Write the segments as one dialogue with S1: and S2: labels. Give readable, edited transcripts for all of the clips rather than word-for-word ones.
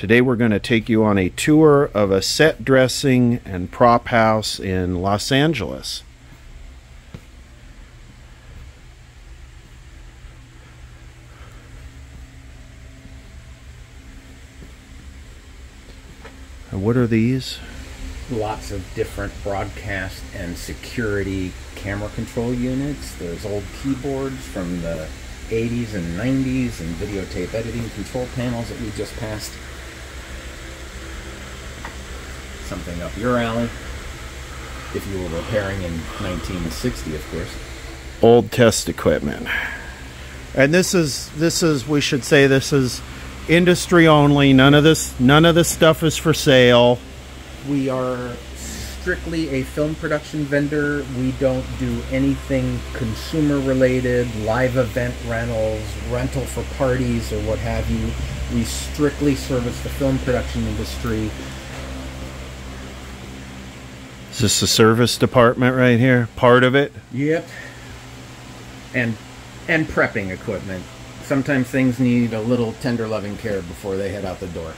S1: Today we're going to take you on a tour of a set dressing and prop house in Los Angeles. And what are these?
S2: Lots of different broadcast and security camera control units. There's old keyboards from the 80s and 90s and videotape editing control panels that we just passed. Something up your alley, if you were repairing in 1960, of course.
S1: Old test equipment. And this is we should say this is industry only. None of this stuff is for sale.
S2: We are strictly a film production vendor. We don't do anything consumer related, live event rentals, rental for parties or what have you. We strictly service the film production industry.
S1: Is this the service department right here? Part of it?
S2: Yep. And prepping equipment. Sometimes things need a little tender loving care before they head out the door.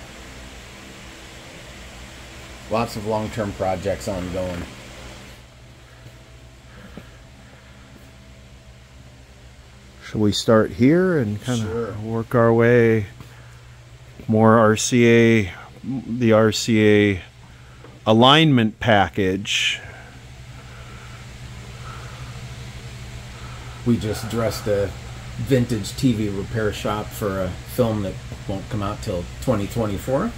S2: Lots of long-term projects ongoing.
S1: Shall we start here and kind of work our way more RCA, the RCA alignment package?
S2: We just dressed a vintage TV repair shop for a film that won't come out till 2024.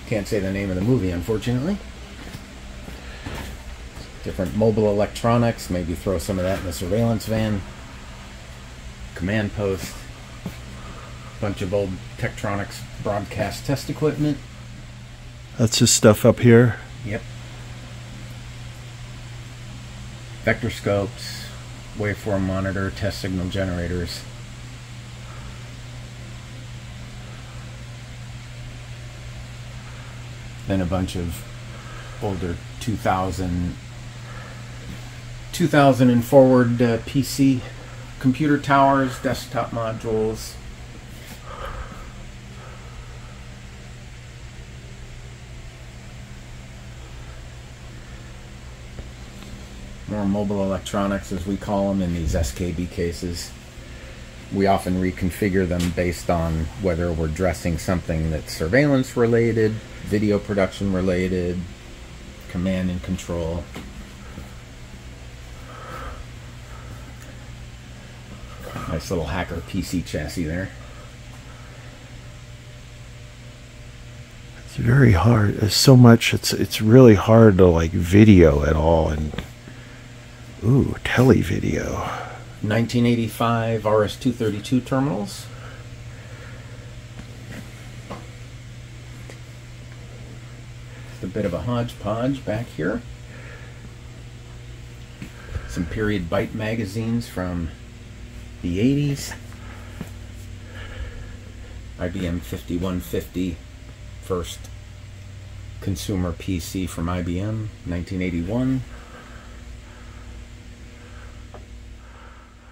S2: Can't say the name of the movie, unfortunately. Different mobile electronics, maybe throw some of that in the surveillance van. Command post. Bunch of old Tektronix broadcast test equipment.
S1: That's his stuff up here.
S2: Yep. Vector scopes, waveform monitor, test signal generators. Then a bunch of older 2000 and forward PC computer towers, desktop modules. More mobile electronics, as we call them, in these SKB cases. We often reconfigure them based on whether we're dressing something that's surveillance related, video production related, command and control. Nice little hacker PC chassis there.
S1: It's very hard. There's so much. It's really hard to like video at all. And ooh, tele video.
S2: 1985 RS-232 terminals. It's a bit of a hodgepodge back here. Some period Byte magazines from the 80s. IBM 5150, first consumer PC from IBM, 1981.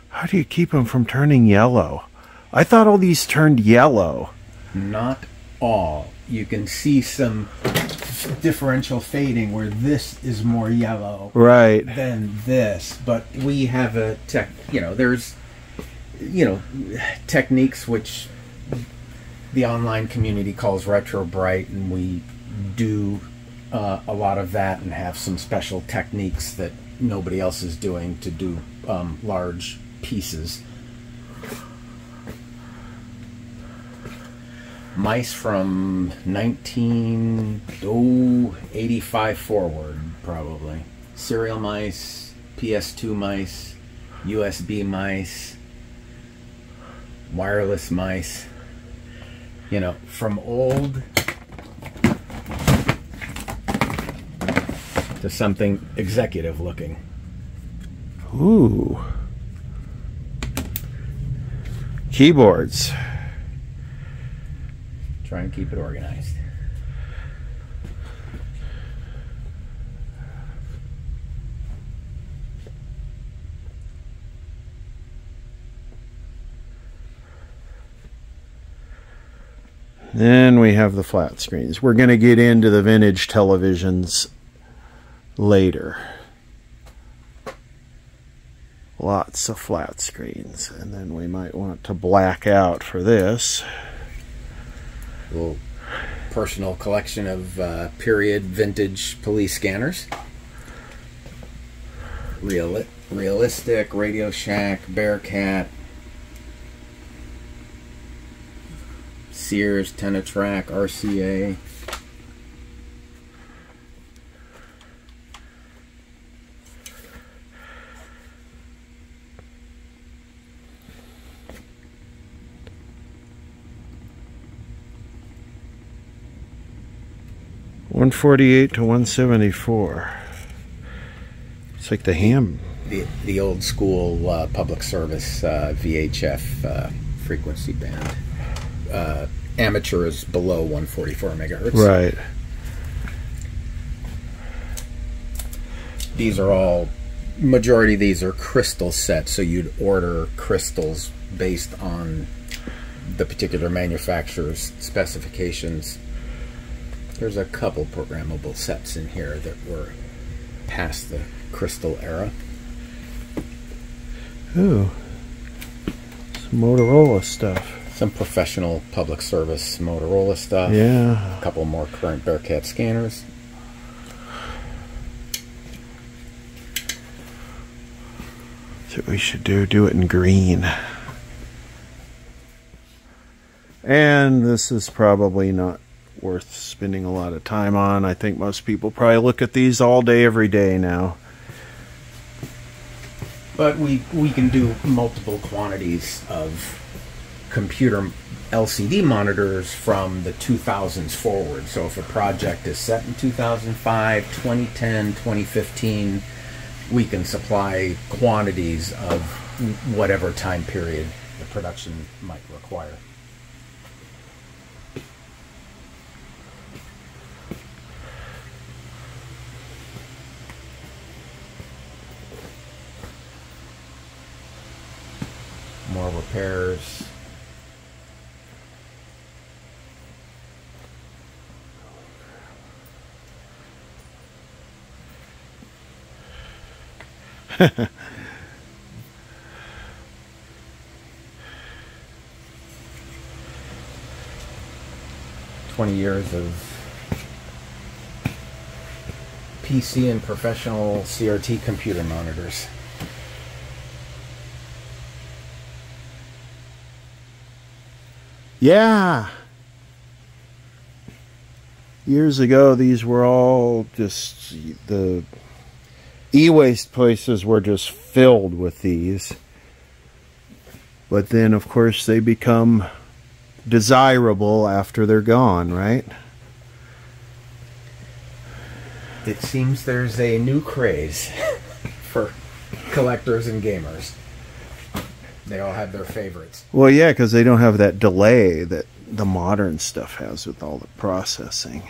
S1: How do you keep them from turning yellow? I thought all these turned yellow.
S2: Not all. You can see some differential fading where this is more yellow than this. But we have a there's techniques which the online community calls retro bright, and we do a lot of that and have some special techniques that nobody else is doing to do large pieces. Mice from 1985 forward, probably. Serial mice, PS2 mice, USB mice, wireless mice. From old to something executive looking.
S1: Ooh. Keyboards.
S2: Try and keep it organized.
S1: Then we have the flat screens. We're going to get into the vintage televisions later. Lots of flat screens. And then we might want to black out for this.
S2: A little personal collection of period vintage police scanners. Realistic, Radio Shack, Bearcat, Sears, Tenatrack, RCA.
S1: $148 to $174. It's like the ham.
S2: The old school public service VHF frequency band. Amateur is below 144 megahertz.
S1: Right.
S2: These are all, majority of these are crystal sets, so you'd order crystals based on the particular manufacturer's specifications. There's a couple programmable sets in here that were past the crystal era.
S1: Ooh. Some Motorola stuff.
S2: Some professional public service Motorola stuff.
S1: Yeah.
S2: A couple more current Bearcat scanners.
S1: That's what we should do. Do it in green. And this is probably not worth spending a lot of time on. I think most people probably look at these all day, every day now.
S2: But we can do multiple quantities of computer LCD monitors from the 2000s forward. So if a project is set in 2005, 2010, 2015, we can supply quantities of whatever time period the production might require. More repairs. Years of PC and professional CRT computer monitors.
S1: Yeah. Years ago, these were all just, the e-waste places were just filled with these. But then, of course, they become desirable after they're gone, right?
S2: It seems there's a new craze for collectors and gamers. They all have their favorites.
S1: Well, yeah, because they don't have that delay that the modern stuff has with all the processing.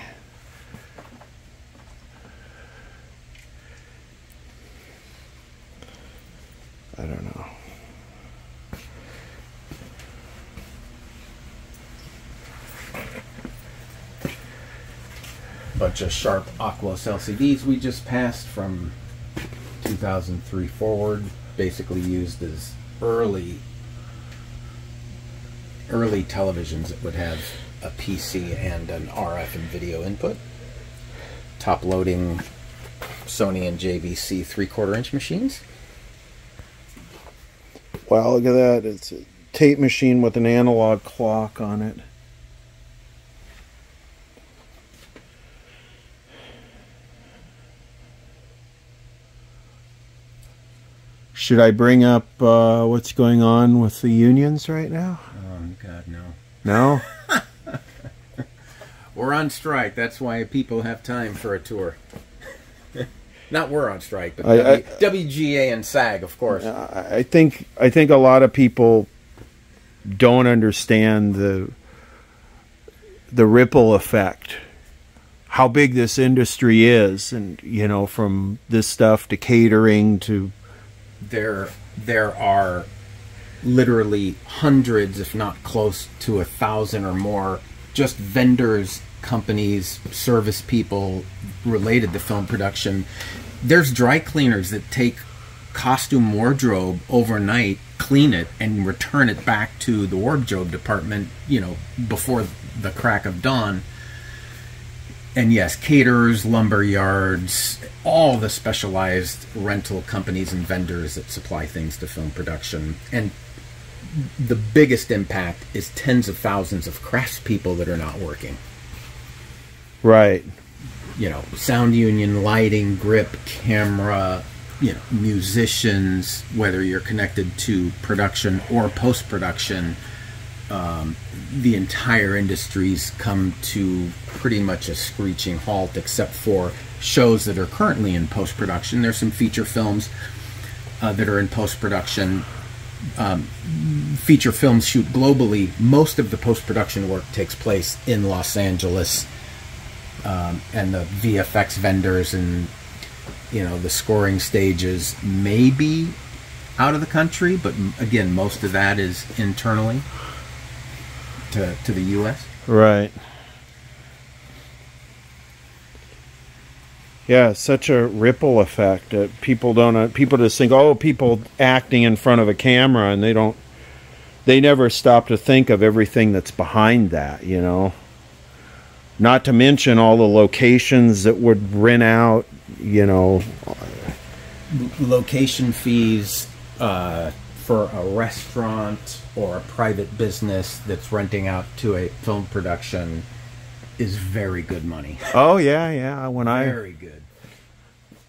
S1: I don't know.
S2: Bunch of sharp Aquos LCDs we just passed from 2003 forward, basically used as early televisions that would have a PC and an RF and video input. Top loading Sony and JVC 3/4 inch machines.
S1: Wow, look at that. It's a tape machine with an analog clock on it. Should I bring up what's going on with the unions right now?
S2: Oh, God, no.
S1: No?
S2: We're on strike. That's why people have time for a tour. Not we're on strike, but WGA and SAG, of course.
S1: I think a lot of people don't understand the ripple effect, how big this industry is, and you know, from this stuff to catering to.
S2: There are literally hundreds, if not close to 1,000 or more, just vendors, companies, service people related to film production. There's dry cleaners that take costume wardrobe overnight, clean it, and return it back to the wardrobe department, before the crack of dawn. And yes, caterers, lumber yards, all the specialized rental companies and vendors that supply things to film production. And the biggest impact is tens of thousands of craftspeople that are not working.
S1: Right.
S2: Sound union, lighting, grip, camera, musicians, whether you're connected to production or post-production, the entire industry's come to pretty much a screeching halt, except for shows that are currently in post-production. There's some feature films that are in post-production. Feature films shoot globally. Most of the post-production work takes place in Los Angeles, and the VFX vendors and the scoring stages may be out of the country, but again, most of that is internally to the U.S.
S1: Right. Yeah, such a ripple effect. People just think, oh, people acting in front of a camera, and they never stop to think of everything that's behind that, Not to mention all the locations that would rent out,
S2: Location fees for a restaurant or a private business that's renting out to a film production is very good money.
S1: Oh yeah.
S2: Very good.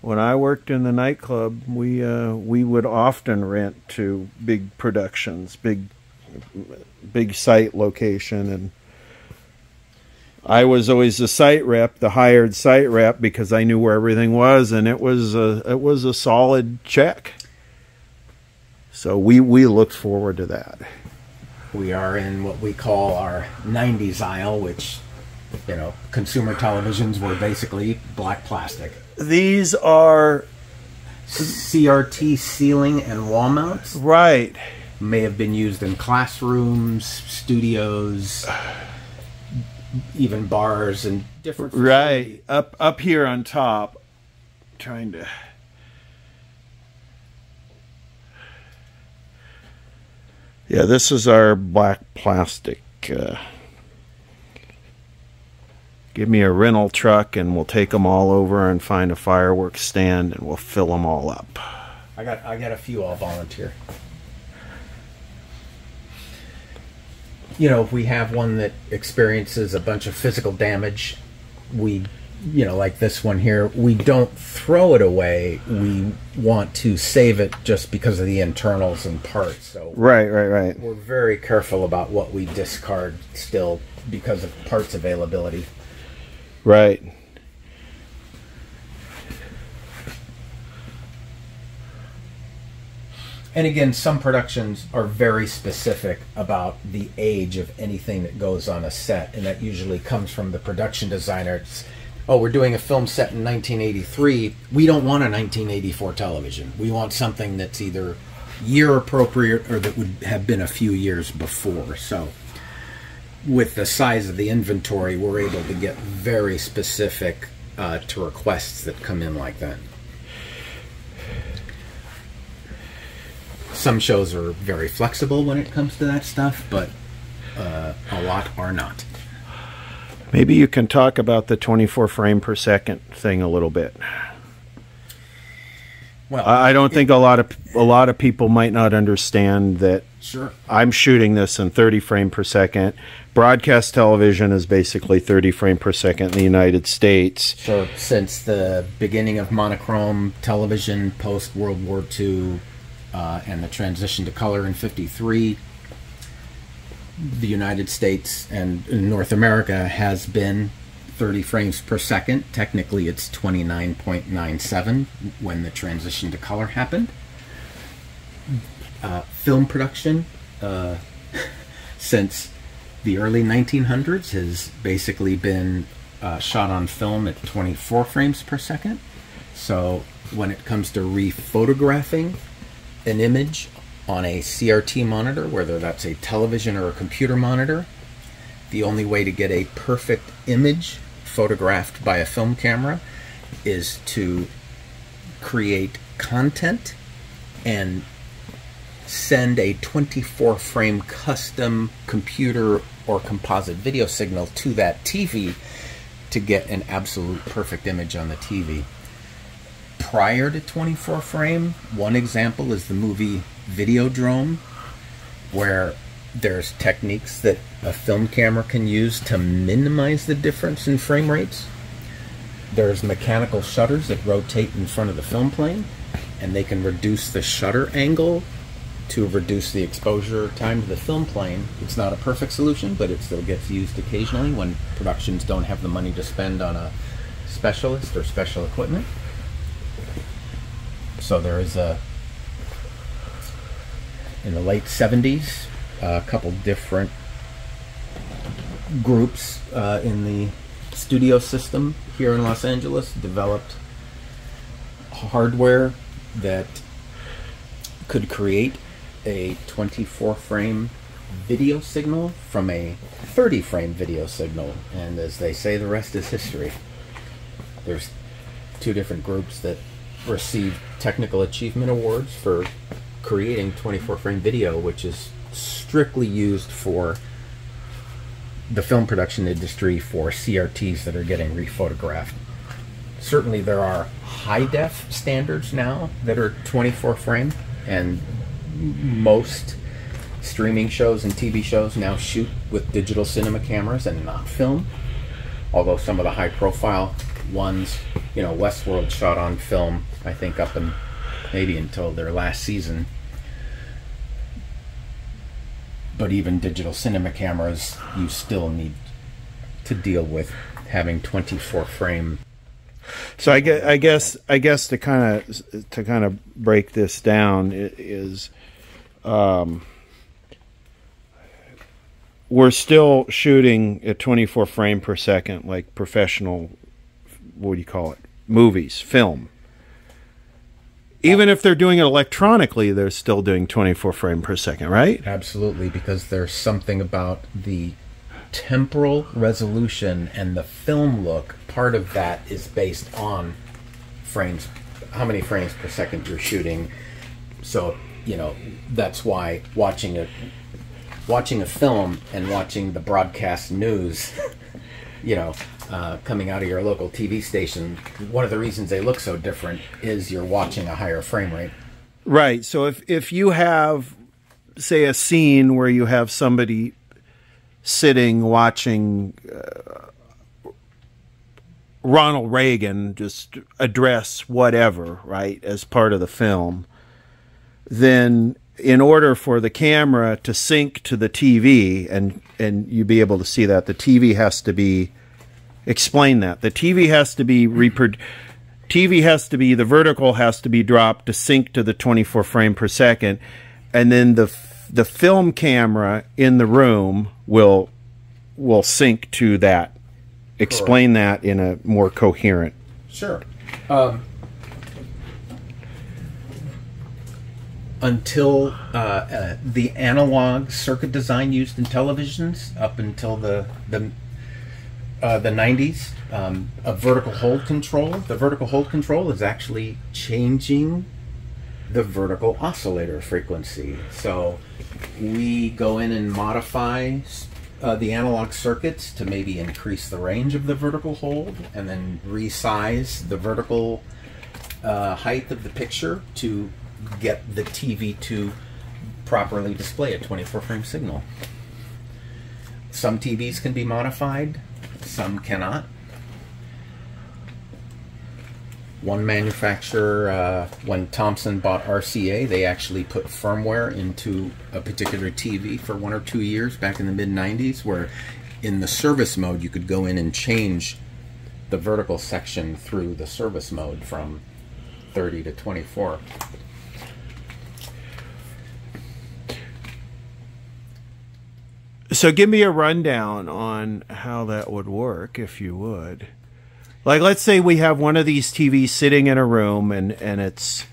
S1: When I worked in the nightclub, we would often rent to big productions, big site location, and I was always the site rep, the hired site rep, because I knew where everything was, and it was a solid check. So we looked forward to that.
S2: We are in what we call our 90s aisle, which, consumer televisions were basically black plastic.
S1: These are
S2: CRT ceiling and wall mounts.
S1: Right.
S2: May have been used in classrooms, studios, even bars and different facilities.
S1: Right. Up here on top, trying to... Yeah, this is our black plastic. Give me a rental truck and we'll take them all over and find a fireworks stand and we'll fill them all up.
S2: I got a few. I'll volunteer. If we have one that experiences a bunch of physical damage, we, like this one here, we don't throw it away. We want to save it just because of the internals and parts. So
S1: right.
S2: We're very careful about what we discard still because of parts availability.
S1: Right.
S2: And again, some productions are very specific about the age of anything that goes on a set, and that usually comes from the production designer. It's, we're doing a film set in 1983. We don't want a 1984 television. We want something that's either year appropriate or that would have been a few years before. So with the size of the inventory, we're able to get very specific to requests that come in like that. Some shows are very flexible when it comes to that stuff, but a lot are not.
S1: Maybe you can talk about the 24 frame per second thing a little bit. Well, I don't think a lot of people might not understand that.
S2: Sure.
S1: I'm shooting this in 30 frame per second. Broadcast television is basically 30 frame per second in the United States.
S2: So since the beginning of monochrome television, post World War II, and the transition to color in '53, the United States and North America has been 30 frames per second. Technically, it's 29.97 when the transition to color happened. Film production, since the early 1900s, has basically been shot on film at 24 frames per second. So when it comes to rephotographing an image on a CRT monitor, whether that's a television or a computer monitor, The only way to get a perfect image photographed by a film camera is to create content and send a 24 frame custom computer or composite video signal to that TV to get an absolute perfect image on the TV. Prior to 24 frame, one example is the movie Videodrome, where there's techniques that a film camera can use to minimize the difference in frame rates. There's mechanical shutters that rotate in front of the film plane, and they can reduce the shutter angle to reduce the exposure time to the film plane. It's not a perfect solution, but it still gets used occasionally when productions don't have the money to spend on a specialist or special equipment. So there is in the late 70s, a couple different groups in the studio system here in Los Angeles developed hardware that could create a 24 frame video signal from a 30 frame video signal, and as they say, the rest is history. There's two different groups that received technical achievement awards for creating 24 frame video, which is strictly used for the film production industry for CRTs that are getting rephotographed. Certainly there are high def standards now that are 24 frame, and most streaming shows and TV shows now shoot with digital cinema cameras and not film. Although some of the high profile ones, you know, Westworld shot on film, I think up in maybe until their last season. But even digital cinema cameras, you still need to deal with having 24 frame.
S1: So I guess to kind of break this down is, we're still shooting at 24 frame per second, like professional, what do you call it, movies, film. Even if they're doing it electronically, they're still doing 24 frame per second, right?
S2: Absolutely, because there's something about the temporal resolution and the film look. Part of that is based on frames, how many frames per second you're shooting. So, you know, that's why watching a film and watching the broadcast news, you know, coming out of your local TV station, one of the reasons they look so different is you're watching a higher frame rate.
S1: Right. So if you have, say, a scene where you have somebody sitting watching Ronald Reagan just address whatever, right, as part of the film, then in order for the camera to sync to the TV and you be able to see that, the TV has to be, explain that. The TV has to be the vertical has to be dropped to sync to the 24 frame per second, and then the film camera in the room will sync to that. Explain that in a more coherent.
S2: Sure. Until the analog circuit design used in televisions up until the 90s, a vertical hold control. The vertical hold control is actually changing the vertical oscillator frequency. So we go in and modify the analog circuits to maybe increase the range of the vertical hold, and then resize the vertical height of the picture to get the TV to properly display a 24 frame signal. Some TVs can be modified, some cannot. One manufacturer, when Thomson bought RCA, they actually put firmware into a particular TV for 1 or 2 years back in the mid-90s, where in the service mode you could go in and change the vertical section through the service mode from 30 to 24.
S1: So give me a rundown on how that would work, if you would. Like, let's say we have one of these TVs sitting in a room, and it's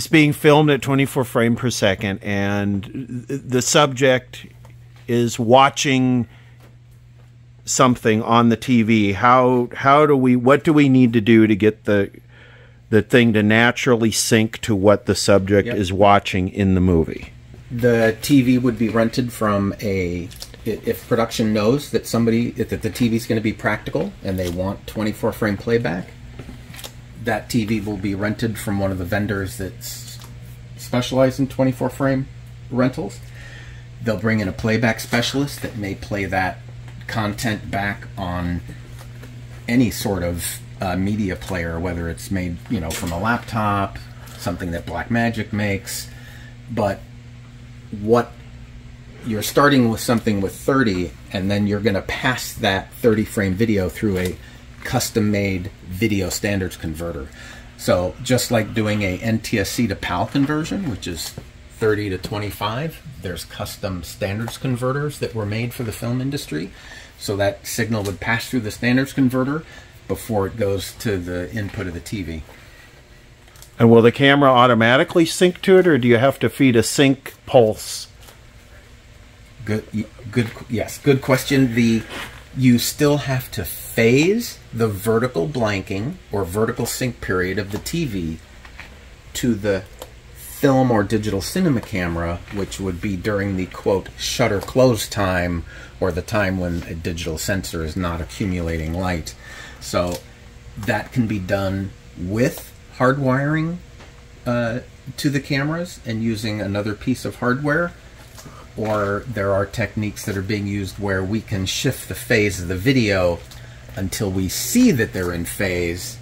S1: being filmed at 24 frames per second, and the subject is watching something on the TV, what do we need to do to get the thing to naturally sync to what the subject is watching in the movie?
S2: The TV would be rented from if production knows that the TV is going to be practical and they want 24 frame playback, that TV will be rented from one of the vendors that's specialized in 24 frame rentals. They'll bring in a playback specialist that may play that content back on any sort of media player, whether it's made from a laptop, something that Blackmagic makes. But what you're starting with something with 30, and then you're going to pass that 30 frame video through a custom made video standards converter. So just like doing a NTSC to PAL conversion, which is 30 to 25, there's custom standards converters that were made for the film industry. So that signal would pass through the standards converter before it goes to the input of the TV.
S1: And will the camera automatically sync to it, or do you have to feed a sync pulse? Good question. You still have to phase the vertical blanking or vertical sync period of the TV to the film or digital cinema camera, which would be during the quote shutter close time, or the time when a digital sensor is not accumulating light. So that can be done with hardwiring to the cameras and using another piece of hardware, or there are techniques that are being used where we can shift the phase of the video until we see that they're in phase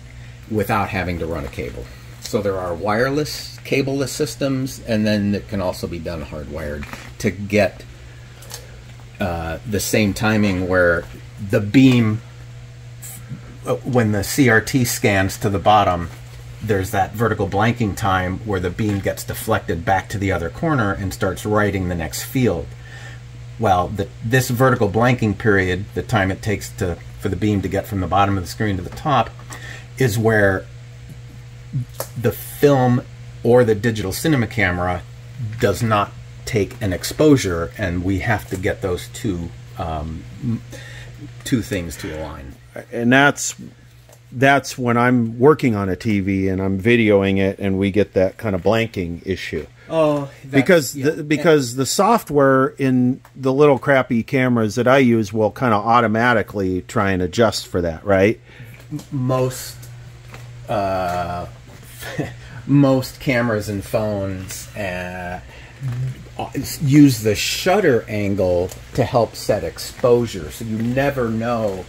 S1: without having to run a cable. So there are wireless, cableless systems, and then it can also be done hardwired to get the same timing where the beam, when the CRT scans to the bottom, there's that vertical blanking time where the beam gets deflected back to the other corner and starts writing the next field. Well, this vertical blanking period, the time it takes for the beam to get from the bottom of the screen to the top, is where the film or the digital cinema camera does not take an exposure, and we have to get those two things to align. And that's when I'm working on a TV and I'm videoing it, and we get that kind of blanking issue.
S2: Oh,
S1: because the software in the little crappy cameras that I use will kind of automatically try and adjust for that, right?
S2: Most most cameras and phones use the shutter angle to help set exposure, so you never know.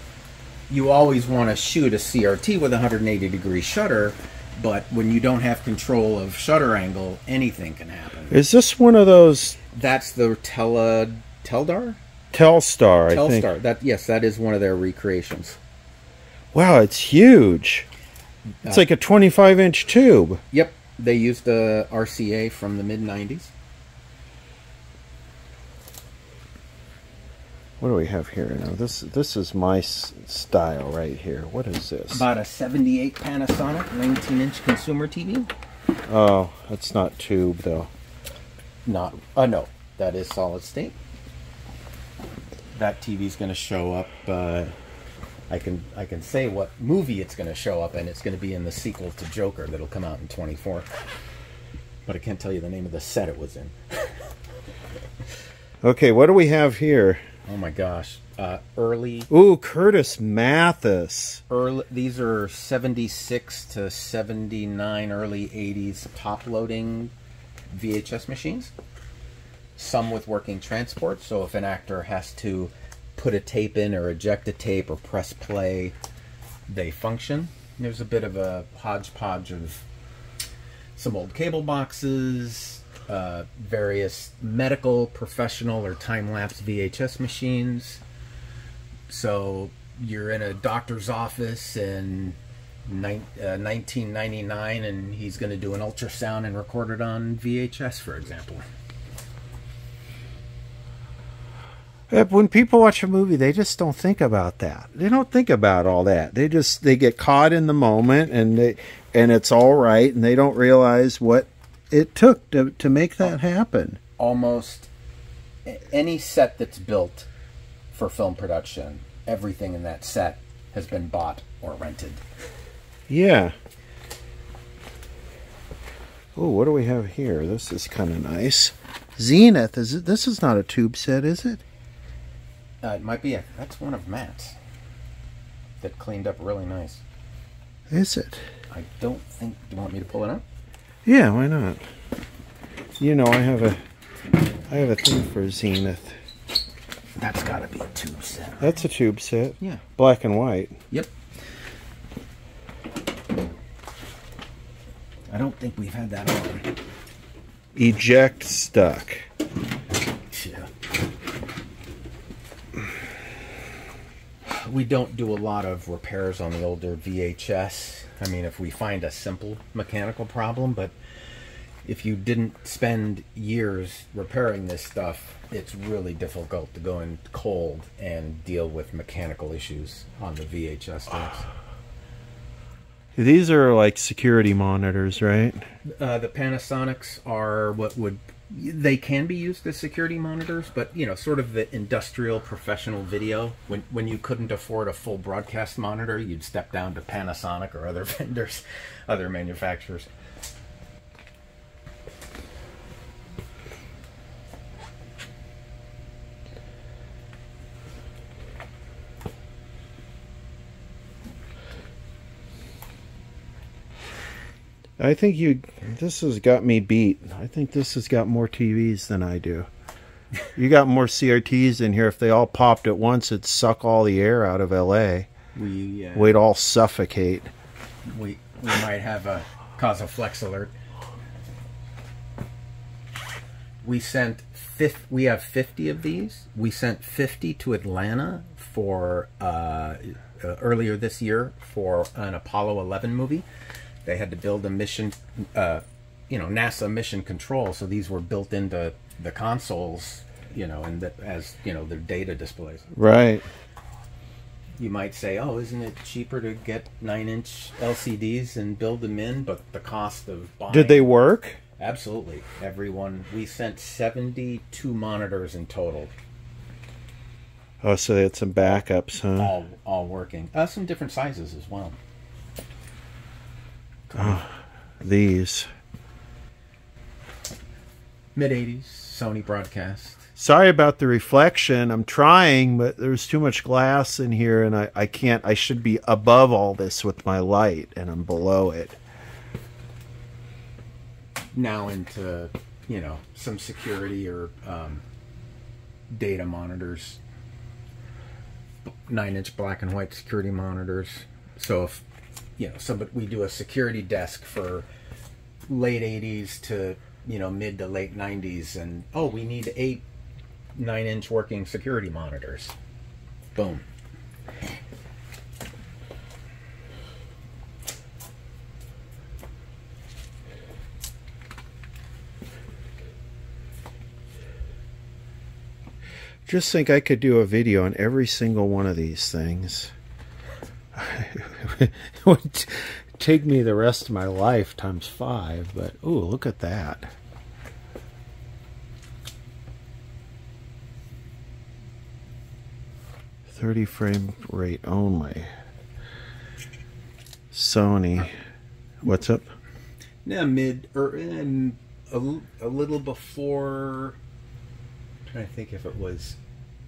S2: You always want to shoot a CRT with a 180-degree shutter, but when you don't have control of shutter angle, anything can happen.
S1: Is this one of those?
S2: That's the Telstar,
S1: I think.
S2: Yes, that is one of their recreations.
S1: Wow, it's huge. It's like a 25-inch tube.
S2: Yep, they used the RCA from the mid-90s.
S1: What do we have here now? This is my style right here. What is this?
S2: About a 78 Panasonic 19-inch consumer TV.
S1: Oh, that's not tube though.
S2: No, that is solid state. That TV's going to show up. I can say what movie it's going to show up in. It's going to be in the sequel to Joker that'll come out in 24. But I can't tell you the name of the set it was in.
S1: Okay, what do we have here?
S2: Oh my gosh. Early.
S1: Ooh, Curtis Mathis.
S2: These are 76 to 79, early 80s top-loading VHS machines. Some with working transport, so if an actor has to put a tape in or eject a tape or press play, they function. There's a bit of a hodgepodge of some old cable boxes, various medical, professional, or time-lapse VHS machines. So you're in a doctor's office in 1999 and he's going to do an ultrasound and record it on VHS, for example.
S1: When people watch a movie, they just don't think about that. They don't think about all that. They get caught in the moment, and it's all right, and they don't realize what it took to make that happen.
S2: Almost any set that's built for film production, everything in that set has been bought or rented.
S1: Yeah. Oh, what do we have here? This is kind of nice. Zenith, is it? This is not a tube set, is it?
S2: It might be. That's one of Matt's that cleaned up really nice.
S1: Is it?
S2: I don't think. Do you want me to pull it up?
S1: Yeah, why not? You know, I have a thing for Zenith.
S2: That's got to be a tube set.
S1: That's a tube set.
S2: Yeah.
S1: Black and white.
S2: Yep. I don't think we've had that on.
S1: Eject stuck.
S2: Yeah. We don't do a lot of repairs on the older VHS. I mean, if we find a simple mechanical problem, but if you didn't spend years repairing this stuff, it's really difficult to go in cold and deal with mechanical issues on the VHS tapes.
S1: These are like security monitors, right?
S2: The Panasonics are they can be used as security monitors, but you know, sort of the industrial professional video. When you couldn't afford a full broadcast monitor, you'd step down to Panasonic or other vendors, other manufacturers.
S1: I think this has got me beat. I think this has got more TVs than I do. You got more CRTs in here. If they all popped at once, it'd suck all the air out of LA. We'd all suffocate.
S2: We might have cause a flex alert. We have 50 of these. We sent 50 to Atlanta for earlier this year for an Apollo 11 movie. They had to build a mission, NASA mission control. So these were built into the consoles, and as their data displays.
S1: Right.
S2: You might say, "Oh, isn't it cheaper to get 9-inch LCDs and build them in?" But the cost of buying.
S1: Did they work?
S2: Absolutely. Everyone. We sent 72 monitors in total.
S1: Oh, so they had some backups, huh?
S2: All working. Some different sizes as well.
S1: Oh, these.
S2: Mid-80s, Sony broadcast.
S1: Sorry about the reflection. I'm trying, but there's too much glass in here, and I can't. I should be above all this with my light, and I'm below it.
S2: Now into, some security or data monitors. 9-inch black and white security monitors. So if we do a security desk for late 80s to, mid to late 90s, and we need 8 9-inch working security monitors. Boom.
S1: Just think I could do a video on every single one of these things. It would take me the rest of my life times 5, but ooh, look at that. "30 frame rate only." Sony. What's up?
S2: Yeah, a little before. I'm trying to think if it was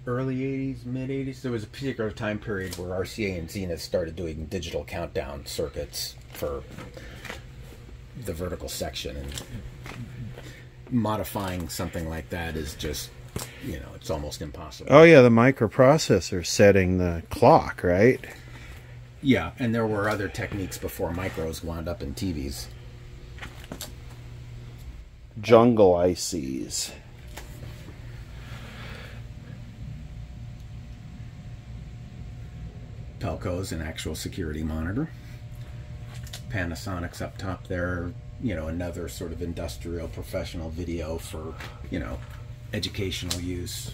S2: early 80s, mid 80s. There was a particular time period where RCA and Zenith started doing digital countdown circuits for the vertical section, and modifying something like that is just, it's almost impossible.
S1: Oh yeah, the microprocessor setting the clock, right?
S2: Yeah, and there were other techniques before micros wound up in TVs.
S1: Jungle ICs.
S2: Pelco's an actual security monitor. Panasonic's up top there, another sort of industrial professional video for, educational use.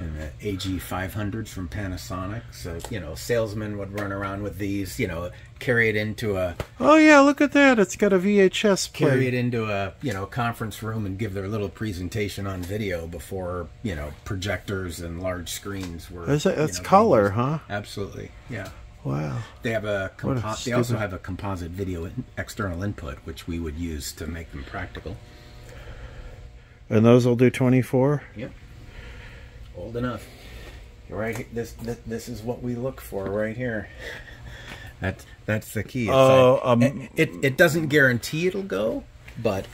S2: And the AG500s from Panasonic. So, you know, salesmen would run around with these, you know, carry it into a...
S1: Oh, yeah, look at that. It's got a VHS play.
S2: Carry it into a, you know, conference room and give their little presentation on video before, you know, projectors and large screens were...
S1: That's color, huh?
S2: Absolutely, yeah.
S1: Wow.
S2: They have they also have a composite video external input, which we would use to make them practical.
S1: And those will do 24?
S2: Yep. Old enough. Right. This is what we look for right here. That's the key. It doesn't guarantee it'll go, but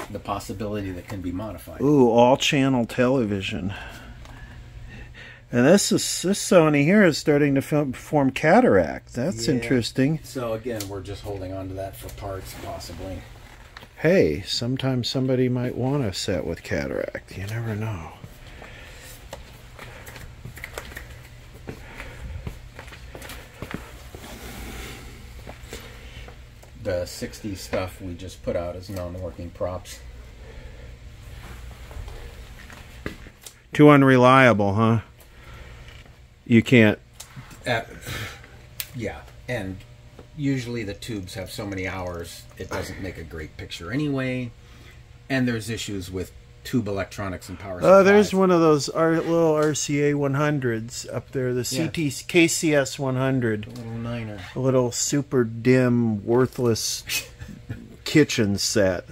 S2: the possibility that can be modified.
S1: Ooh, all channel television. And this Sony here is starting to form cataract. That's interesting.
S2: So again, we're just holding on to that for parts, possibly.
S1: Hey, sometimes somebody might want a set with cataract. You never know.
S2: The 60s stuff we just put out as non-working props.
S1: Too unreliable, huh? You can't...
S2: yeah, and usually the tubes have so many hours, it doesn't make a great picture anyway. And there's issues with tube electronics and power supplies.
S1: Oh, there's one of those little RCA 100s up there, the KCS 100.
S2: A little niner.
S1: A little super dim, worthless kitchen set.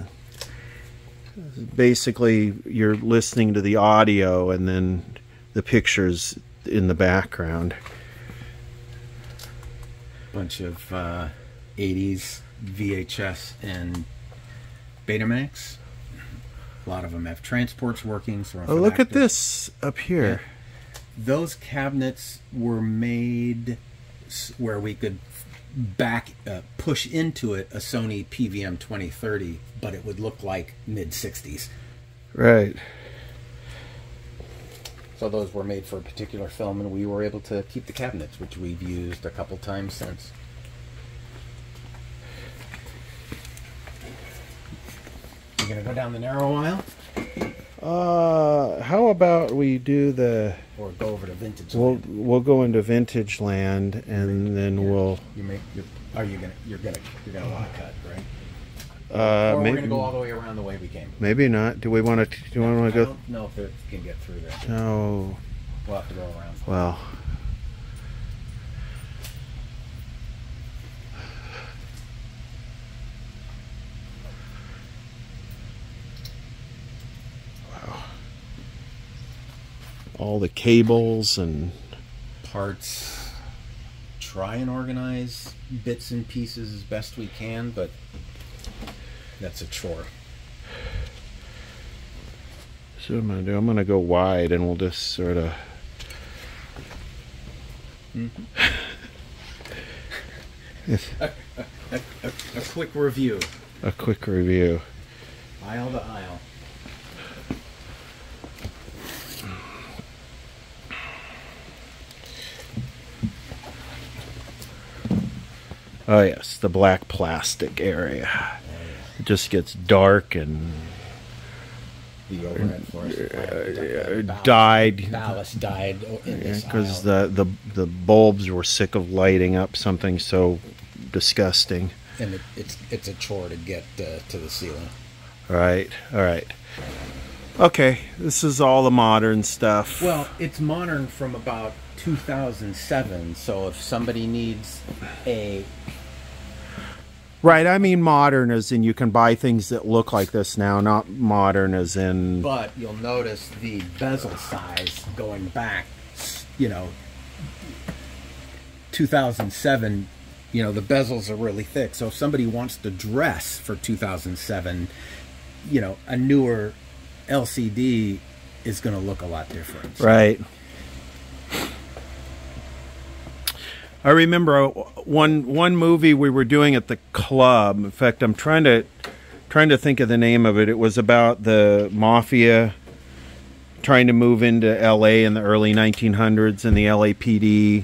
S1: Basically, you're listening to the audio and then the pictures in the background.
S2: Bunch of 80s VHS and Betamax. A lot of them have transports working. So
S1: oh, look at this up here.
S2: Yeah. Those cabinets were made where we could push into it a Sony PVM 2030, but it would look like mid-60s.
S1: Right.
S2: So those were made for a particular film, and we were able to keep the cabinets, which we've used a couple times since. You gonna go down the narrow aisle?
S1: How about we do the...
S2: Or go over to Vintage Land?
S1: We'll go into Vintage Land, and then we'll...
S2: You're gonna want to cut, right? Or
S1: maybe,
S2: we're gonna go all the way around the way we came.
S1: Maybe not. Do we want to? Do you want to go?
S2: I don't know if it can get through there.
S1: No.
S2: We'll have to go around.
S1: Well. Wow. All the cables and
S2: parts. Try and organize bits and pieces as best we can, but that's a chore.
S1: So what I'm going to do, I'm going to go wide and we'll just sort of...
S2: A quick review.
S1: A quick review.
S2: Aisle to aisle.
S1: Oh yes, the black plastic area. It just gets dark and
S2: the overhead floor
S1: died.
S2: Ballast died in this
S1: because
S2: aisle.
S1: the bulbs were sick of lighting up something so disgusting.
S2: And it's a chore to get to the ceiling.
S1: All right. Okay, this is all the modern stuff.
S2: Well, it's modern from about 2007. So if somebody needs a...
S1: Right, I mean modern as in you can buy things that look like this now, not modern as in...
S2: But you'll notice the bezel size going back, you know, 2007, you know, the bezels are really thick. So if somebody wants to dress for 2007, you know, a newer LCD is going to look a lot different.
S1: Right. I remember one movie we were doing at the club. In fact, I'm trying to think of the name of it. It was about the mafia trying to move into LA in the early 1900s and the LAPD.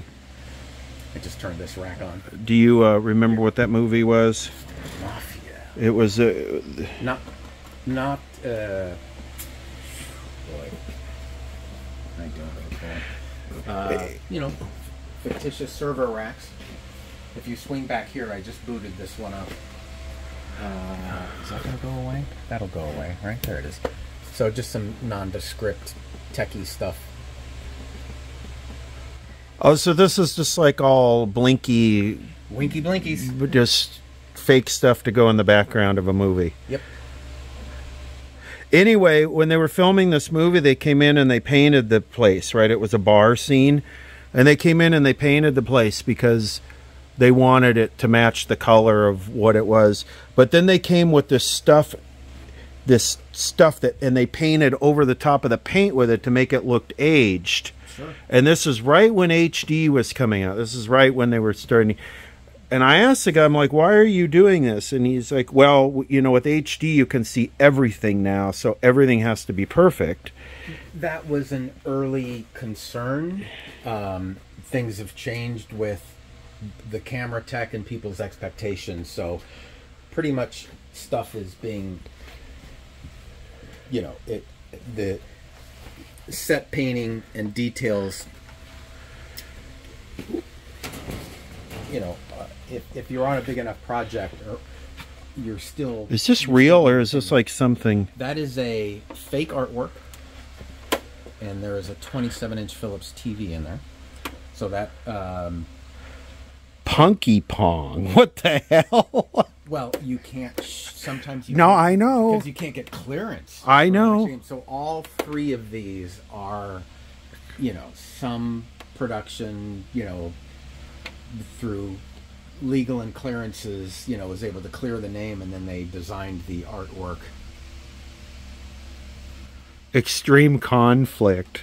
S2: I just turned this rack on.
S1: Do you remember what that movie was?
S2: Mafia.
S1: It was
S2: not boy. I don't recall. You know, fictitious server racks. If you swing back here, I just booted this one up. Is that going to go away? That'll go away, right? There it is. So just some nondescript techie stuff.
S1: Oh, so this is just like all blinky...
S2: Winky blinkies.
S1: Just fake stuff to go in the background of a movie.
S2: Yep.
S1: Anyway, when they were filming this movie, they came in and they painted the place, right? It was a bar scene. And they came in and they painted the place because they wanted it to match the color of what it was. But then they came with this stuff that, and they painted over the top of the paint with it to make it look aged.
S2: Sure.
S1: And this is right when HD was coming out. This is right when they were starting. And I asked the guy, I'm like, why are you doing this? And he's like, well, you know, with HD, you can see everything now, so everything has to be perfect.
S2: That was an early concern. Things have changed with the camera tech and people's expectations, so pretty much stuff is being, you know, the set painting and details, you know, if you're on a big enough project, or you're still...
S1: Is this real, or is this like something...
S2: That is a fake artwork, and there is a 27-inch Philips TV in there. So that...
S1: Punky Pong. What the hell?
S2: Well, you can't... Sometimes you...
S1: No,
S2: can't,
S1: I know.
S2: Because you can't get clearance.
S1: I know.
S2: So all three of these are, you know, some production, you know, through legal and clearances, you know, was able to clear the name, and then they designed the artwork.
S1: Extreme conflict.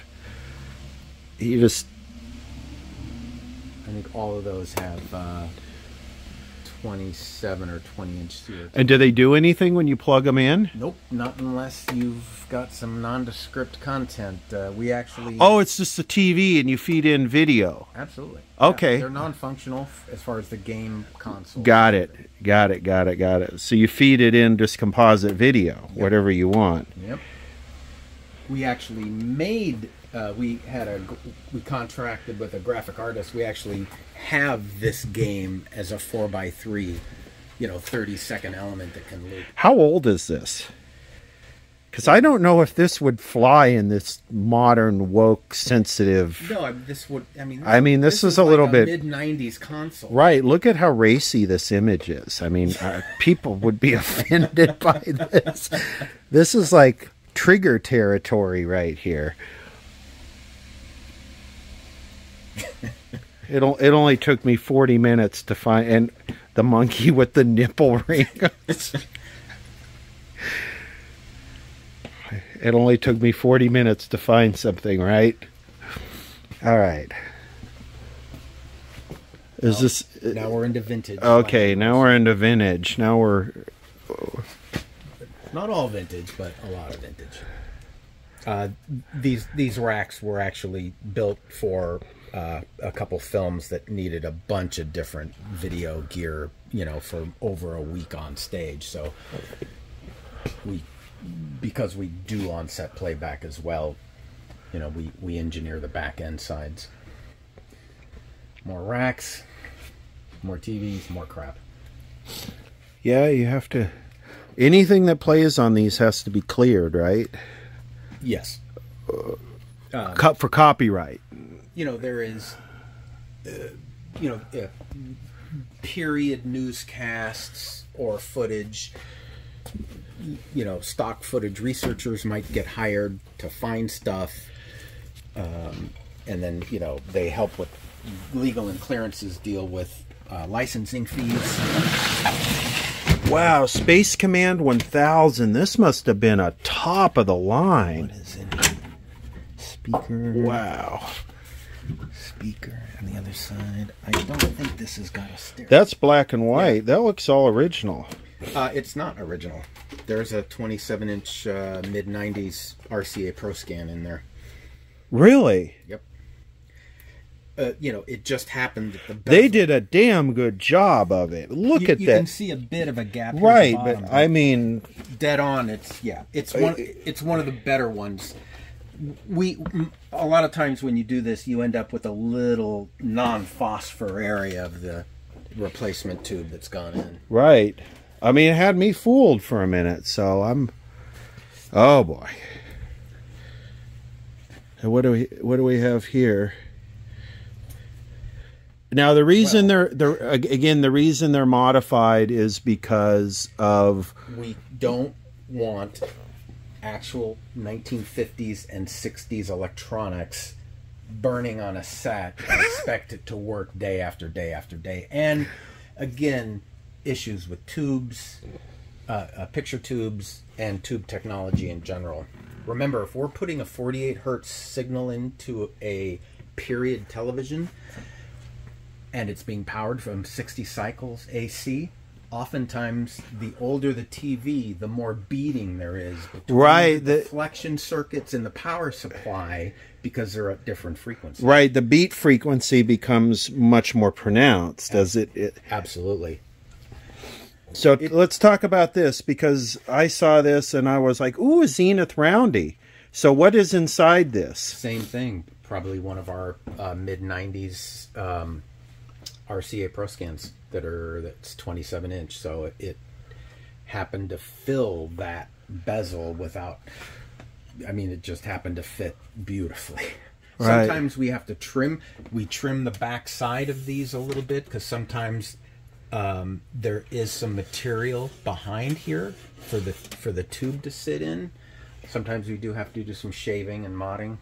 S1: You just...
S2: I think all of those have 27 or 20-inch CRT.
S1: And do they do anything when you plug them in?
S2: Nope, not unless you've got some nondescript content. We actually...
S1: Oh, it's just the TV and you feed in video.
S2: Absolutely.
S1: Okay.
S2: Yeah, they're non-functional as far as the game console.
S1: Got it. So you feed it in just composite video, yep. Whatever you want.
S2: Yep. We actually made... we contracted with a graphic artist. We actually have this game as a 4x3, you know, 30-second element that can loop.
S1: How old is this? Because I don't know if this would fly in this modern, woke, sensitive...
S2: No, this would... This
S1: is a little bit...
S2: mid-90s console.
S1: Right. Look at how racy this image is. I mean, people would be offended by this. This is like trigger territory right here. It only took me 40 minutes to find, and the monkey with the nipple ring. It only took me 40 minutes to find something, right? All right.
S2: Now we're into vintage.
S1: Okay, now we're into vintage. Now we're...
S2: Not all vintage, but a lot of vintage. These racks were actually built for... a couple films that needed a bunch of different video gear, you know, for over a week on stage. So because we do on-set playback as well, you know, we engineer the back end sides. More racks, more TVs, more crap.
S1: Yeah, you have to... Anything that plays on these has to be cleared, right?
S2: Yes.
S1: For copyright.
S2: You know, there is, period newscasts or footage, you know, stock footage. Researchers might get hired to find stuff, and then, you know, they help with legal and clearances, deal with licensing fees.
S1: Wow, Space Command 1000. This must have been a top of the line.
S2: What is it? Speaker.
S1: Wow.
S2: Speaker on the other side. I don't think this has got a stereo.
S1: That's black and white. Yeah. That looks all original.
S2: It's not original. There's a 27-inch mid-90s RCA Pro Scan in there.
S1: Really?
S2: Yep. You know, it just happened that the bezel...
S1: They did a damn good job of it. Look at that.
S2: You can see a bit of a gap here
S1: right,
S2: at the bottom,
S1: but I mean...
S2: Dead on, it's one of the better ones. a lot of times when you do this, you end up with a little non-phosphor area of the replacement tube that's gone in.
S1: Right. I mean, it had me fooled for a minute, so I'm... Oh, boy. And what do we have here? Now, the reason the reason they're modified is because of...
S2: We don't want actual 1950s and 60s electronics burning on a set and expect it to work day after day after day. And again, issues with tubes, picture tubes, and tube technology in general. Remember, if we're putting a 48 hertz signal into a period television and it's being powered from 60 cycles AC, oftentimes the older the TV, the more beating there is between the deflection circuits and the power supply, because they're at different frequencies.
S1: Right, the beat frequency becomes much more pronounced as it
S2: absolutely.
S1: So let's talk about this, because I saw this and I was like, ooh, a Zenith Roundy. So what is inside this?
S2: Same thing. Probably one of our mid-90s RCA Pro scans that's 27-inch. So it happened to fill that bezel without... I mean, it just happened to fit beautifully. Right. Sometimes we have to trim. We trim the back side of these a little bit, because sometimes... there is some material behind here for the tube to sit in. Sometimes we do have to do some shaving and modding.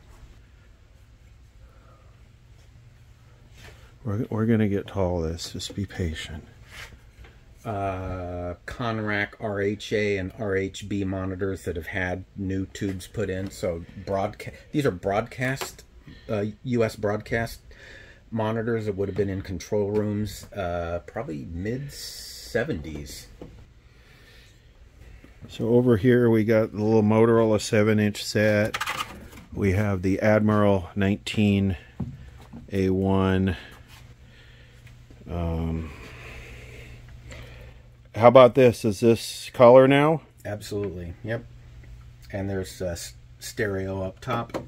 S1: We're gonna get to all this. Just be patient.
S2: Conrack RHA and RHB monitors that have had new tubes put in. So these are broadcast, U.S. broadcast monitors that would have been in control rooms, probably mid-70s.
S1: So over here we got the little Motorola 7-inch set. We have the Admiral 19A1. How about this? Is this color now?
S2: Absolutely. Yep. And there's stereo up top.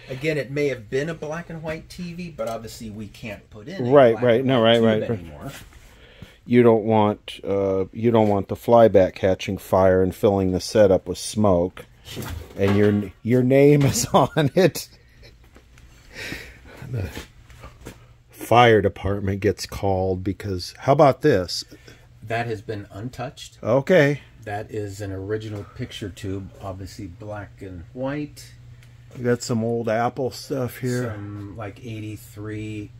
S2: Again, it may have been a black and white TV, but obviously we can't put in
S1: right anymore. You don't want the flyback catching fire and filling the setup with smoke, and your name is on it. The fire department gets called because... How about this?
S2: That has been untouched.
S1: Okay.
S2: That is an original picture tube, obviously black and white.
S1: We got some old Apple stuff here.
S2: Some like 83.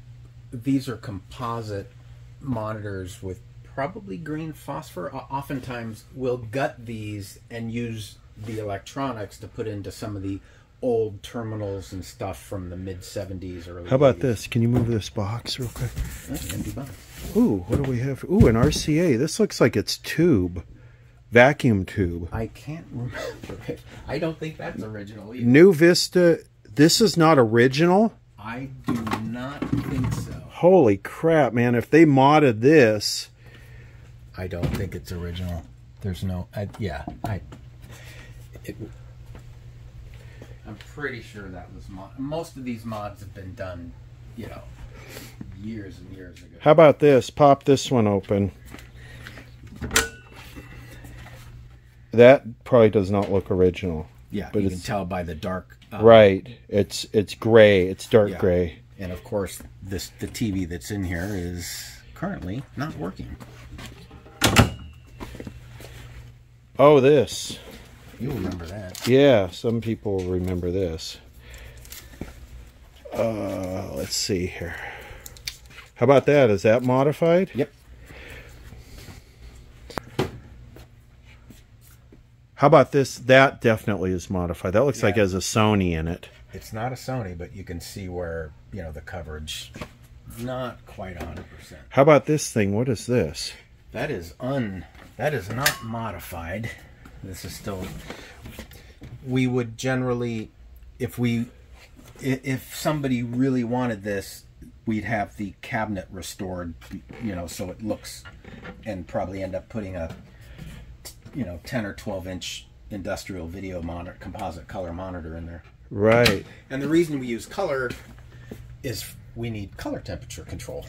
S2: These are composite monitors with probably green phosphor. Oftentimes we'll gut these and use the electronics to put into some of the old terminals and stuff from the mid-70s, early
S1: How about
S2: 80s.
S1: this? Can you move this box real quick?
S2: Empty box.
S1: Ooh, what do we have? Ooh, an RCA. This looks like it's tube. Vacuum tube.
S2: I can't remember it. I don't think that's original either.
S1: New Vista. This is not original?
S2: I do not think so.
S1: Holy crap, man. If they modded this...
S2: I don't think it's original. There's no... I'm pretty sure that was mod. Most of these mods have been done, you know, years and years ago.
S1: How about this? Pop this one open. That probably does not look original.
S2: Yeah, but you can tell by the dark.
S1: Right, it's gray. It's dark gray.
S2: And of course, the TV that's in here is currently not working.
S1: Oh, this.
S2: You'll remember that.
S1: Yeah, some people remember this. Let's see here. How about that? Is that modified?
S2: Yep.
S1: How about this? That definitely is modified. That looks like it has a Sony in it.
S2: It's not a Sony, but you can see where, you know, the coverage, not quite 100%.
S1: How about this thing? What is this?
S2: That is not modified. This is still... We would generally, if somebody really wanted this, we'd have the cabinet restored, you know, so it looks, and probably end up putting a, you know, 10 or 12 inch industrial video monitor, composite color monitor in there.
S1: Right.
S2: And the reason we use color is we need color temperature control.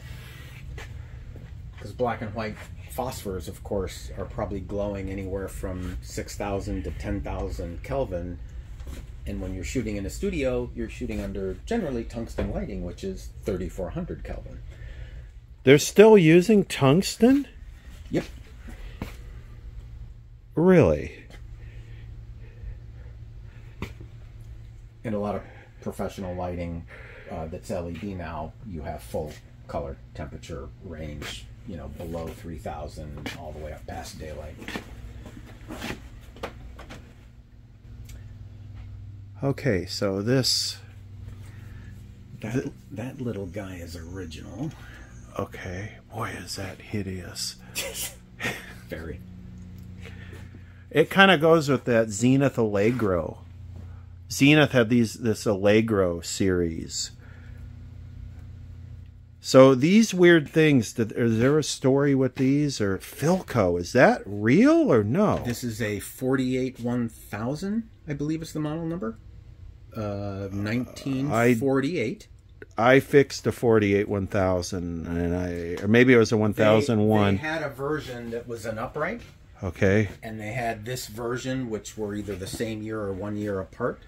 S2: Because black and white phosphors, of course, are probably glowing anywhere from 6,000 to 10,000 Kelvin. And when you're shooting in a studio, you're shooting under generally tungsten lighting, which is 3,400 Kelvin.
S1: They're still using tungsten?
S2: Yep.
S1: Really?
S2: In a lot of professional lighting that's LED now, you have full color temperature range, you know, below 3,000 all the way up past daylight.
S1: Okay, so this...
S2: That little guy is original.
S1: Okay. Boy, is that hideous.
S2: Very.
S1: It kind of goes with that Zenith Allegro. Zenith had this Allegro series. So these weird things, is there a story with these? Or Philco, is that real or no?
S2: This is a 48-1000, I believe is the model number. 1948.
S1: I fixed a 48-1000, and or maybe it was a 1001.
S2: They had a version that was an upright.
S1: Okay.
S2: And they had this version, which were either the same year or 1 year apart.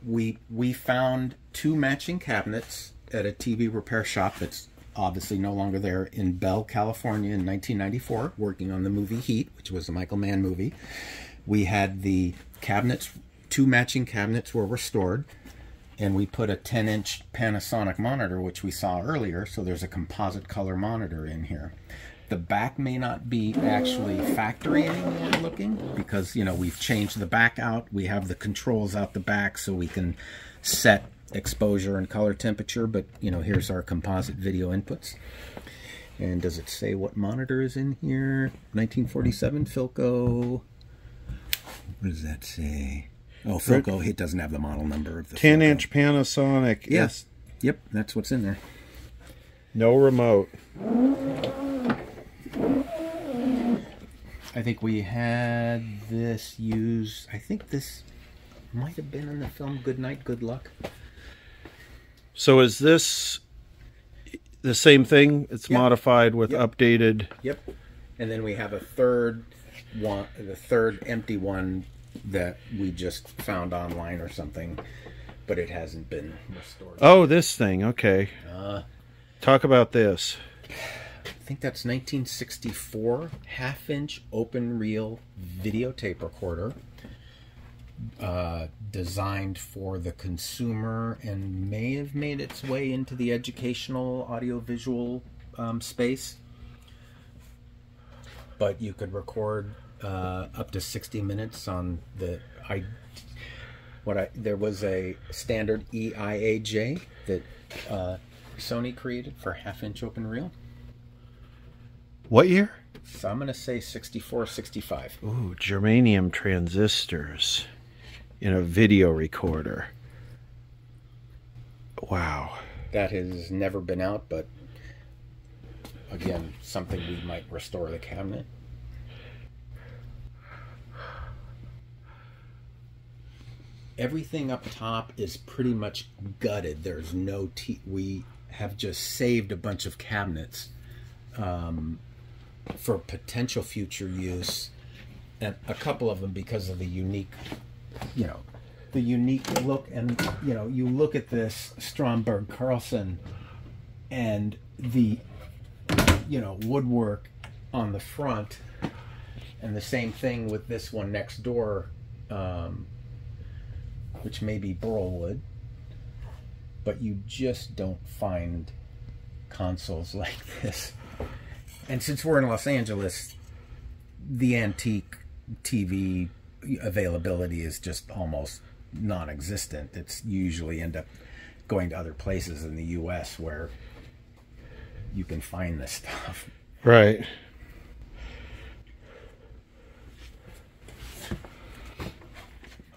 S2: We found two matching cabinets at a TV repair shop that's obviously no longer there in Bell, California in 1994, working on the movie Heat, which was a Michael Mann movie. We had the cabinets, two matching cabinets were restored, and we put a 10-inch Panasonic monitor, which we saw earlier, so there's a composite color monitor in here. The back may not be actually factory anymore looking, because, you know, we've changed the back out. We have the controls out the back so we can set exposure and color temperature, but, you know, here's our composite video inputs. And does it say what monitor is in here? 1947 Philco. What does that say? Oh, Philco, it doesn't have the model number of the
S1: 10-inch Panasonic.
S2: Yes. Yep, that's what's in there.
S1: No remote.
S2: I think we had this used, I think this might have been in the film Good Night, Good Luck.
S1: So is this the same thing? It's modified with updated...
S2: Yep. And then we have a third one, the third empty one that we just found online or something, but it hasn't been restored.
S1: Oh, this thing. Okay. Talk about this.
S2: I think that's 1964 half-inch open reel videotape recorder, designed for the consumer and may have made its way into the educational audiovisual space. But you could record up to 60 minutes on the there was a standard EIAJ that Sony created for half-inch open reel.
S1: What year?
S2: So I'm going to say 64, 65.
S1: Ooh, germanium transistors in a video recorder. Wow.
S2: That has never been out, but again, something we might restore the cabinet. Everything up top is pretty much gutted. There's no we have just saved a bunch of cabinets for potential future use, and a couple of them because of the unique, you know, the unique look. And, you know, you look at this Stromberg Carlson and the, you know, woodwork on the front, and the same thing with this one next door, which may be burl wood, but you just don't find consoles like this. And since we're in Los Angeles, the antique TV availability is just almost non-existent. It's usually end up going to other places in the US where you can find this stuff.
S1: Right.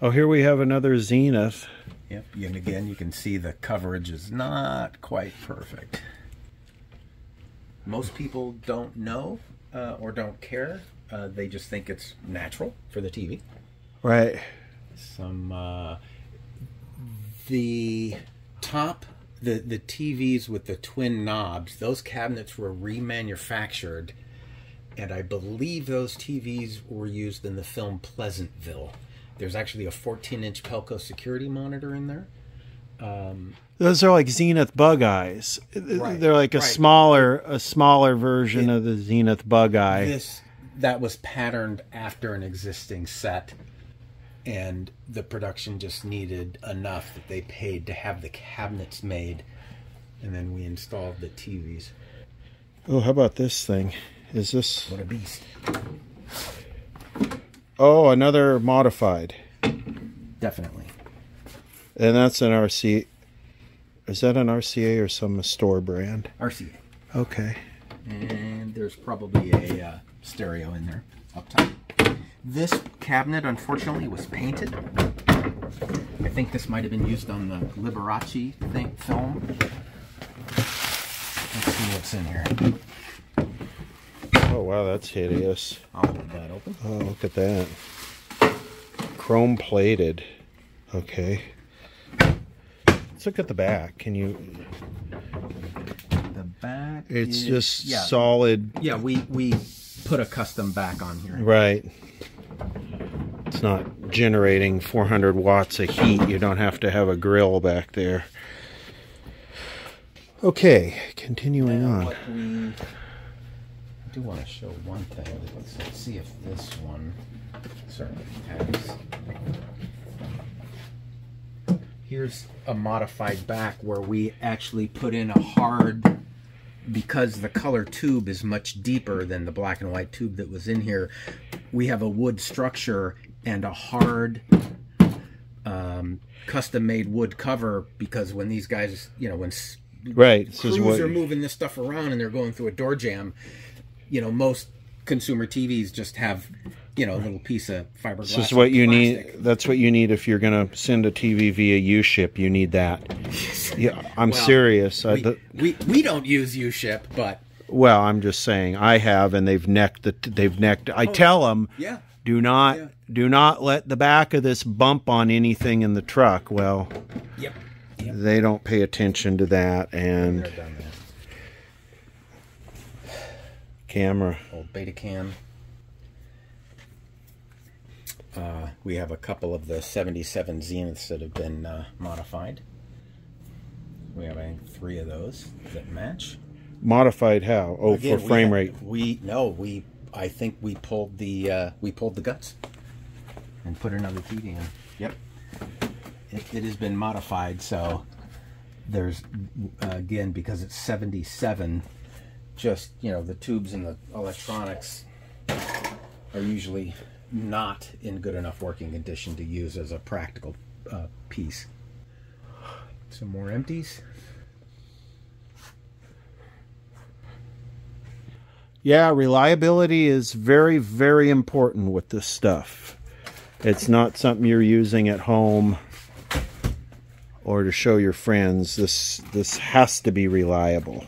S1: Oh, here we have another Zenith.
S2: Yep, and again, you can see the coverage is not quite perfect. Most people don't know or don't care. They just think it's natural for the TV.
S1: Right.
S2: Some the top, the TVs with the twin knobs, those cabinets were remanufactured, and I believe those TVs were used in the film Pleasantville. There's actually a 14-inch Pelco security monitor in there.
S1: Those are like Zenith bug eyes.
S2: Right,
S1: They're like a smaller version of the Zenith bug eye.
S2: That was patterned after an existing set, and the production just needed enough that they paid to have the cabinets made, and then we installed the TVs.
S1: Oh, how about this thing? Is this...
S2: What a beast.
S1: Oh, another modified.
S2: Definitely.
S1: And that's an RCA. Is that an RCA or some store brand?
S2: RCA.
S1: Okay.
S2: And there's probably a stereo in there up top. This cabinet, unfortunately, was painted. I think this might have been used on the Liberace film. Let's see what's in here.
S1: Oh, wow, that's hideous.
S2: I'll hold that open.
S1: Oh, look at that. Chrome plated. Okay. Let's look at the back. Can you...
S2: The back
S1: It's just solid.
S2: Yeah, we put a custom back on here.
S1: Right. It's not generating 400 watts of heat. You don't have to have a grill back there. Okay, continuing on.
S2: I do want to show one thing. Let's see if this one certainly has. Here's a modified back where we actually put in a hard, because the color tube is much deeper than the black and white tube that was in here, we have a wood structure and a hard custom-made wood cover, because when these guys, you know, when crews are moving this stuff around and they're going through a door jam, you know, most consumer TVs just have, you know, a little piece of fiberglass.
S1: This is what you need. That's what you need if you're going to send a TV via U-ship. You need that. Yeah, I'm serious.
S2: We don't use U-ship, but
S1: well, I'm just saying I have, and they've necked. I tell them, do not let the back of this bump on anything in the truck. Well, they don't pay attention to that, and camera,
S2: old Betacam. We have a couple of the 77 Zeniths that have been modified. We have, I think, 3 of those that match.
S1: Modified how? Oh, again, for frame rate.
S2: I think we pulled the guts and put another TV in. Yep. It has been modified, so there's again, because it's 77, just, you know, the tubes and the electronics are usually not in good enough working condition to use as a practical piece. Some more empties.
S1: Yeah, reliability is very, very important with this stuff. It's not something you're using at home or to show your friends. This has to be reliable.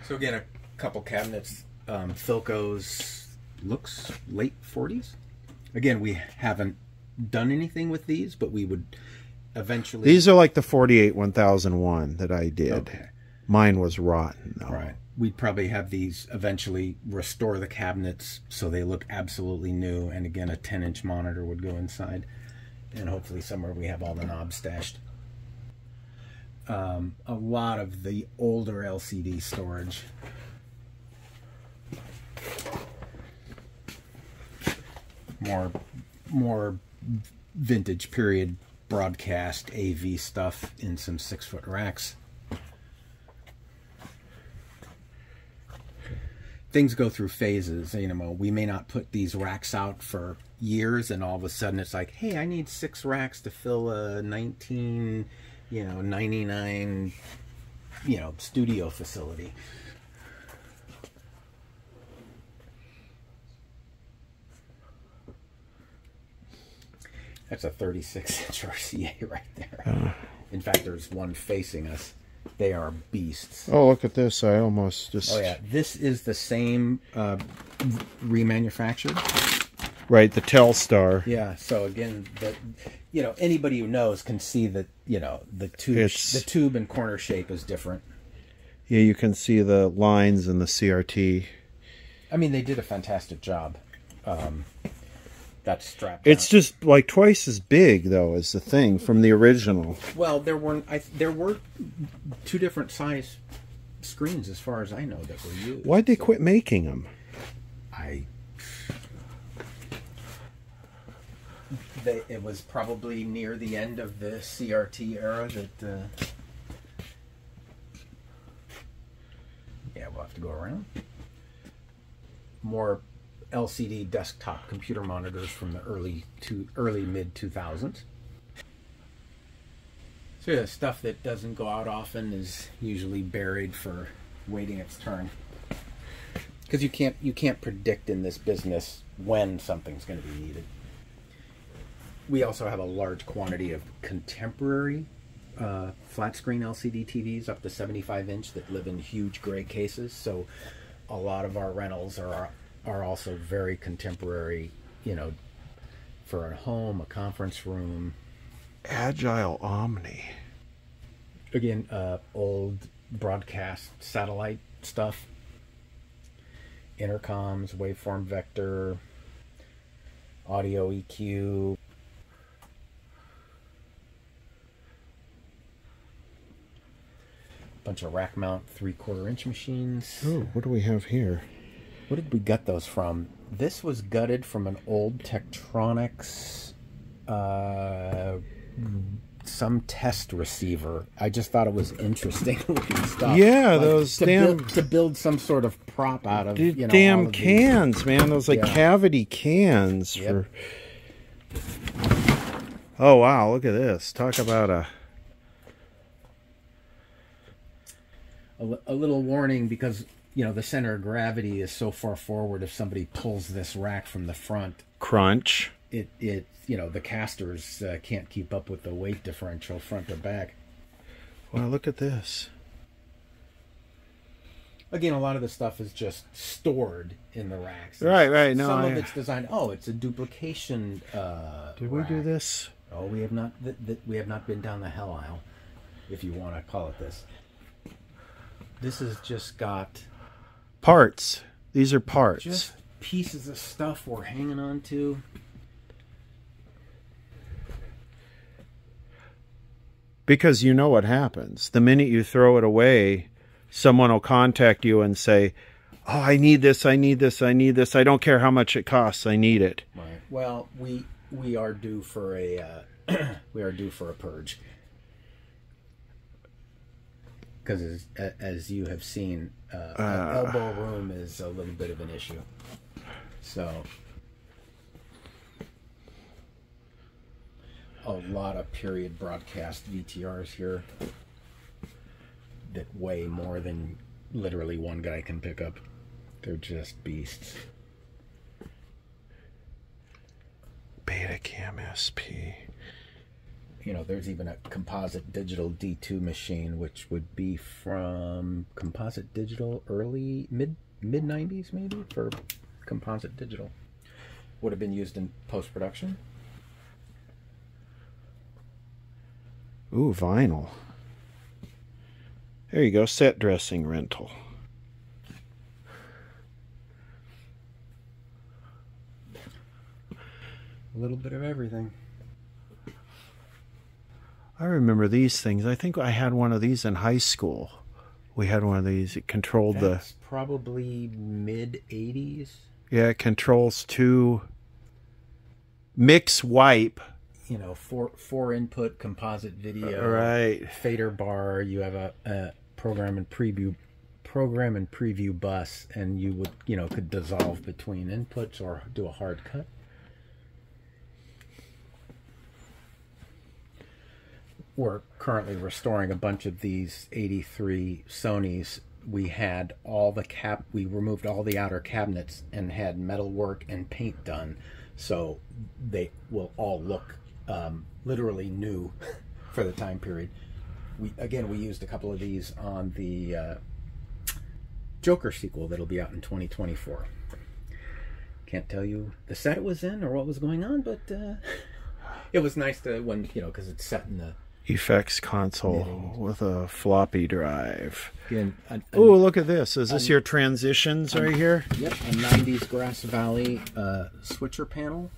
S2: So again, a couple cabinets, Philco's, looks late 40s. Again, we haven't done anything with these, but we would eventually...
S1: These are like the 48 1001 that I did.
S2: Okay.
S1: Mine was rotten, though.
S2: Right. We'd probably have these eventually restore the cabinets so they look absolutely new, and again, a 10-inch monitor would go inside, and hopefully somewhere we have all the knobs stashed. A lot of the older LCD storage. More vintage period broadcast AV stuff in some 6-foot racks. Things go through phases. You know, we may not put these racks out for years, and all of a sudden it's like, hey, I need 6 racks to fill a 1999 studio facility. That's a 36-inch RCA right there. In fact, there's one facing us. They are beasts.
S1: Oh, look at this. I almost just...
S2: Oh, yeah. This is the same remanufactured.
S1: Right, the Telstar.
S2: Yeah. So again, anybody who knows can see that the tube and corner shape is different.
S1: Yeah, you can see the lines in the CRT.
S2: I mean, they did a fantastic job. That's strapped.
S1: It's just like twice as big, though, as the thing from the original.
S2: Well, there were two different size screens, as far as I know, that were used.
S1: Why'd they quit making them?
S2: It was probably near the end of the CRT era that. Yeah, we'll have to go around. More LCD desktop computer monitors from the early mid 2000s. So yeah, stuff that doesn't go out often is usually buried for waiting its turn. Because you can't predict in this business when something's going to be needed. We also have a large quantity of contemporary flat screen LCD TVs up to 75-inch that live in huge gray cases. So a lot of our rentals are also very contemporary, for a home, a conference room.
S1: Agile Omni.
S2: Again, old broadcast satellite stuff. Intercoms, waveform vector, audio EQ. Bunch of rack mount 3/4 inch machines.
S1: Oh, what do we have here?
S2: What did we gut those from? This was gutted from an old Tektronix, some test receiver. I just thought it was interesting looking stuff.
S1: Yeah,
S2: like,
S1: those
S2: to build some sort of prop out of
S1: damn cans, man. Those cavity cans
S2: Yep.
S1: for. Oh wow! Look at this. Talk about
S2: a little warning, because the center of gravity is so far forward. If somebody pulls this rack from the front,
S1: crunch.
S2: It the casters can't keep up with the weight differential front or back.
S1: Wow, look at this.
S2: Again, a lot of the stuff is just stored in the racks.
S1: Right. No,
S2: some of it's designed. Oh, it's a duplication.
S1: Did we do this?
S2: Oh, we have not. We have not been down the hell aisle, if you want to call it this. This has just got
S1: parts. These are parts.
S2: Just pieces of stuff we're hanging on to.
S1: Because you know what happens. The minute you throw it away, someone will contact you and say, "Oh, I need this, I need this, I need this. I don't care how much it costs, I need it."
S2: Right. Well, we are due for a purge. Because as you have seen, elbow room is a little bit of an issue. So a lot of period broadcast VTRs here that weigh more than literally one guy can pick up. They're just beasts.
S1: Betacam SP.
S2: There's even a composite digital D2 machine, which would be from composite digital early mid 90s maybe for composite digital. Would have been used in post-production.
S1: Ooh, vinyl. There you go, set dressing rental.
S2: A little bit of everything.
S1: I remember these things. I think I had one of these in high school. We had one of these. It controlled
S2: That's probably mid 80s.
S1: Yeah, it controls two mix wipe.
S2: Four input composite video.
S1: Right.
S2: Fader bar. You have a program and preview bus, and you would could dissolve between inputs or do a hard cut. We're currently restoring a bunch of these 83 Sonys. We had we removed all the outer cabinets and had metal work and paint done, so they will all look literally new for the time period. We used a couple of these on the Joker sequel that'll be out in 2024. Can't tell you the set it was in or what was going on, but it was nice to, when, you know, because it's set in the
S1: effects console with a floppy drive.
S2: Again,
S1: oh, look at this. Is this your transitions right here?
S2: Yep, a 90s Grass Valley switcher panel.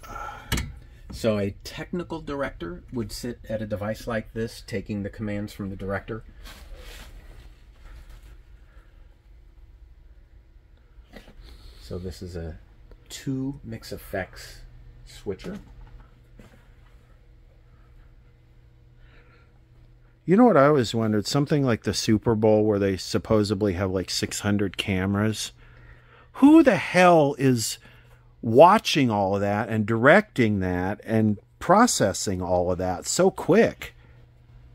S2: So a technical director would sit at a device like this, taking the commands from the director. So this is a 2 mix effects switcher.
S1: You know what I always wondered? Something like the Super Bowl where they supposedly have like 600 cameras. Who the hell is watching all of that and directing that and processing all of that so quick?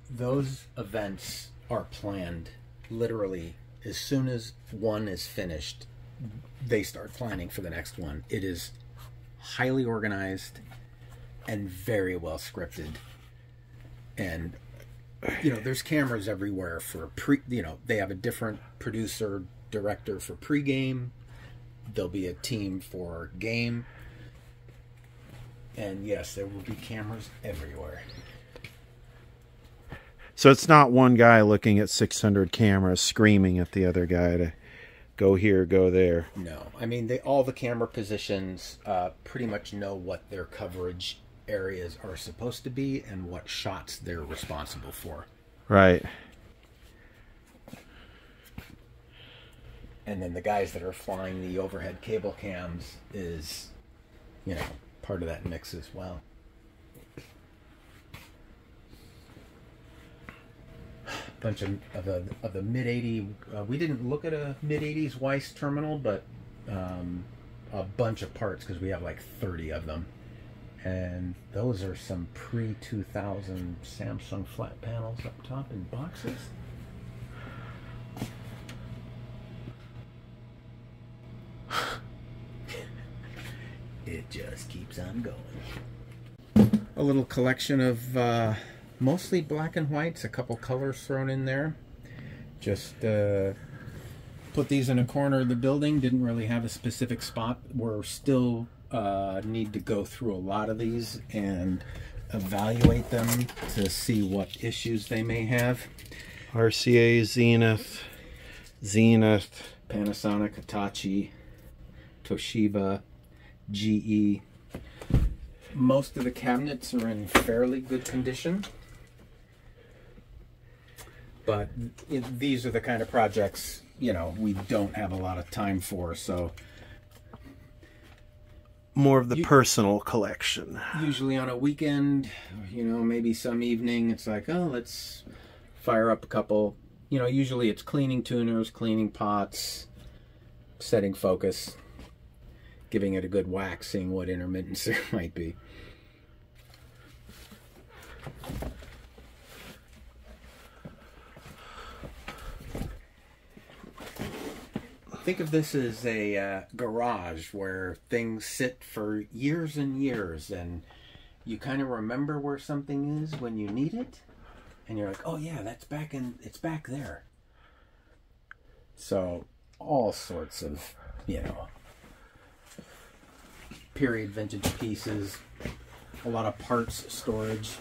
S2: Those events are planned literally as soon as one is finished. They start planning for the next one. It is highly organized and very well scripted. And you know, there's cameras everywhere for you know, they have a different producer, director for pregame. There'll be a team for game. And yes, there will be cameras everywhere.
S1: So it's not one guy looking at 600 cameras screaming at the other guy to go here, go there.
S2: No. I mean, all the camera positions pretty much know what their coverage areas are supposed to be and what shots they're responsible for.
S1: Right.
S2: And then the guys that are flying the overhead cable cams is, you know, part of that mix as well. Bunch of the mid-80, we didn't look at a mid-80s Weiss terminal, but a bunch of parts, because we have like 30 of them. And those are some pre-2000 Samsung flat panels up top in boxes. It just keeps on going. A little collection of mostly black and whites, a couple colors thrown in there. Just put these in a corner of the building. Didn't really have a specific spot. We're still need to go through a lot of these and evaluate them to see what issues they may have.
S1: RCA, Zenith,
S2: Panasonic, Hitachi, Toshiba, GE. Most of the cabinets are in fairly good condition, but these are the kind of projects, you know, we don't have a lot of time for, so
S1: more of the personal collection.
S2: Usually on a weekend, you know, maybe some evening, it's like, oh, let's fire up a couple. You know, usually it's cleaning tuners, cleaning pots, setting focus, giving it a good whack, seeing what intermittence there might be. Think of this as a garage where things sit for years and years, and you kind of remember where something is when you need it, and you're like, oh yeah, it's back there. So all sorts of, you know, period vintage pieces, a lot of parts storage.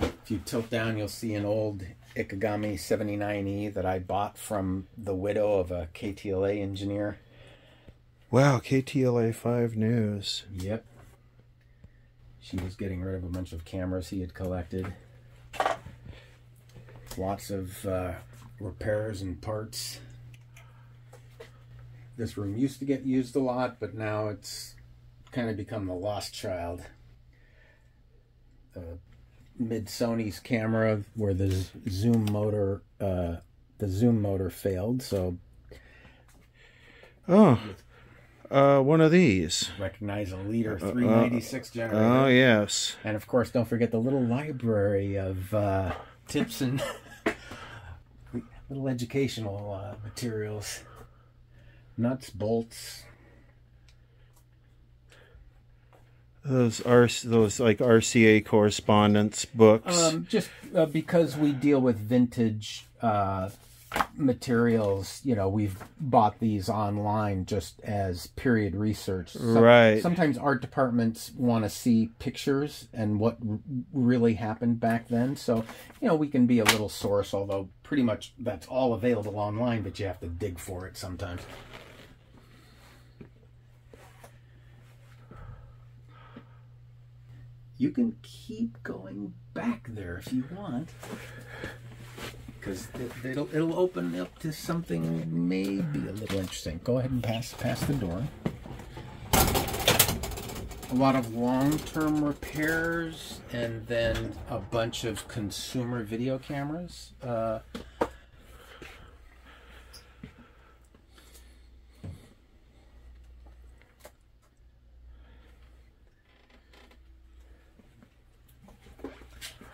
S2: If you tilt down, you'll see an old Ikegami 79E that I bought from the widow of a KTLA engineer.
S1: Wow, KTLA 5 News.
S2: Yep. She was getting rid of a bunch of cameras he had collected. Lots of repairs and parts. This room used to get used a lot, but now it's kind of become the lost child. Mid Sony's camera where the zoom motor failed, so
S1: one of these.
S2: Recognize a Leader 396 generator.
S1: Oh yes.
S2: And of course, don't forget the little library of tips and little educational materials. Nuts, bolts.
S1: Those like RCA correspondence books.
S2: Just because we deal with vintage materials, you know, we've bought these online just as period research.
S1: Right.
S2: Sometimes art departments want to see pictures and what really happened back then. So, you know, we can be a little source, although pretty much that's all available online, but you have to dig for it sometimes. You can keep going back there if you want, because it'll open up to something maybe a little interesting. Go ahead and pass the door. A lot of long-term repairs, and then a bunch of consumer video cameras.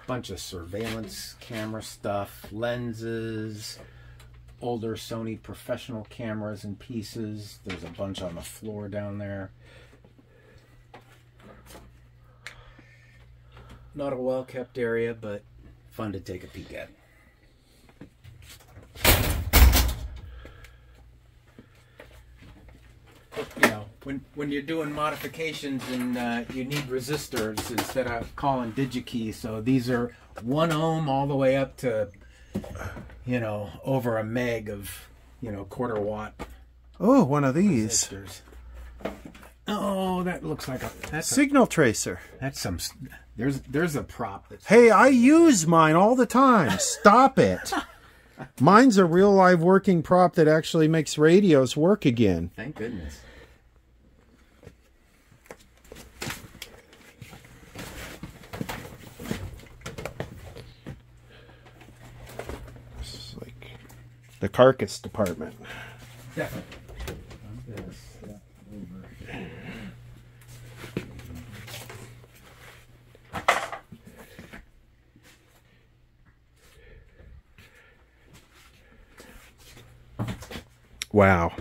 S2: Bunch of surveillance camera stuff, lenses, older Sony professional cameras and pieces. There's a bunch on the floor down there. Not a well-kept area, but fun to take a peek at. You know, when you're doing modifications and you need resistors instead of calling DigiKey, so these are 1 ohm all the way up to, you know, over a meg of, you know, 1/4 watt.
S1: Oh, one of these.
S2: Resistors. Oh, that looks like a
S1: Signal tracer.
S2: That's some. There's a prop that's.
S1: Hey, I use mine all the time. Stop it. Mine's a real live working prop that actually makes radios work again.
S2: Thank goodness.
S1: This is like the carcass department.
S2: Definitely.
S1: Wow.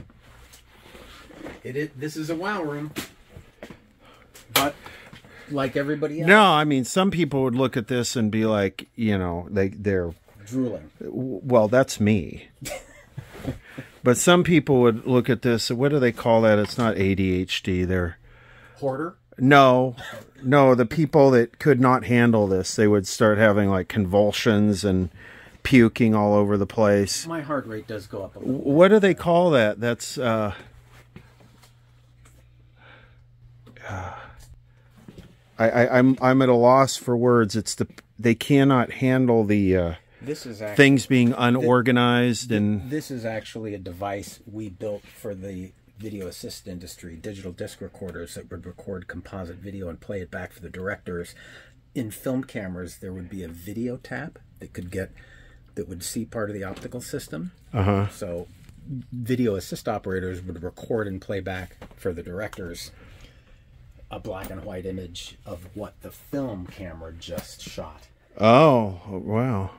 S2: This is a wow room. But like everybody else.
S1: No, I mean, some people would look at this and be like, you know, they're
S2: drooling.
S1: Well, that's me. But some people would look at this. What do they call that? It's not ADHD. They're
S2: hoarder.
S1: No, the people that could not handle this, they would start having like convulsions and puking all over the place.
S2: My heart rate does go up a little.
S1: What do they call that? That's I'm at a loss for words. It's they cannot handle the
S2: this is actually,
S1: things being unorganized. And
S2: this is actually a device we built for the video assist industry, digital disc recorders that would record composite video and play it back for the directors. In film cameras, there would be a video tap that would see part of the optical system. So video assist operators would record and play back for the directors a black and white image of what the film camera just shot.
S1: Oh, wow.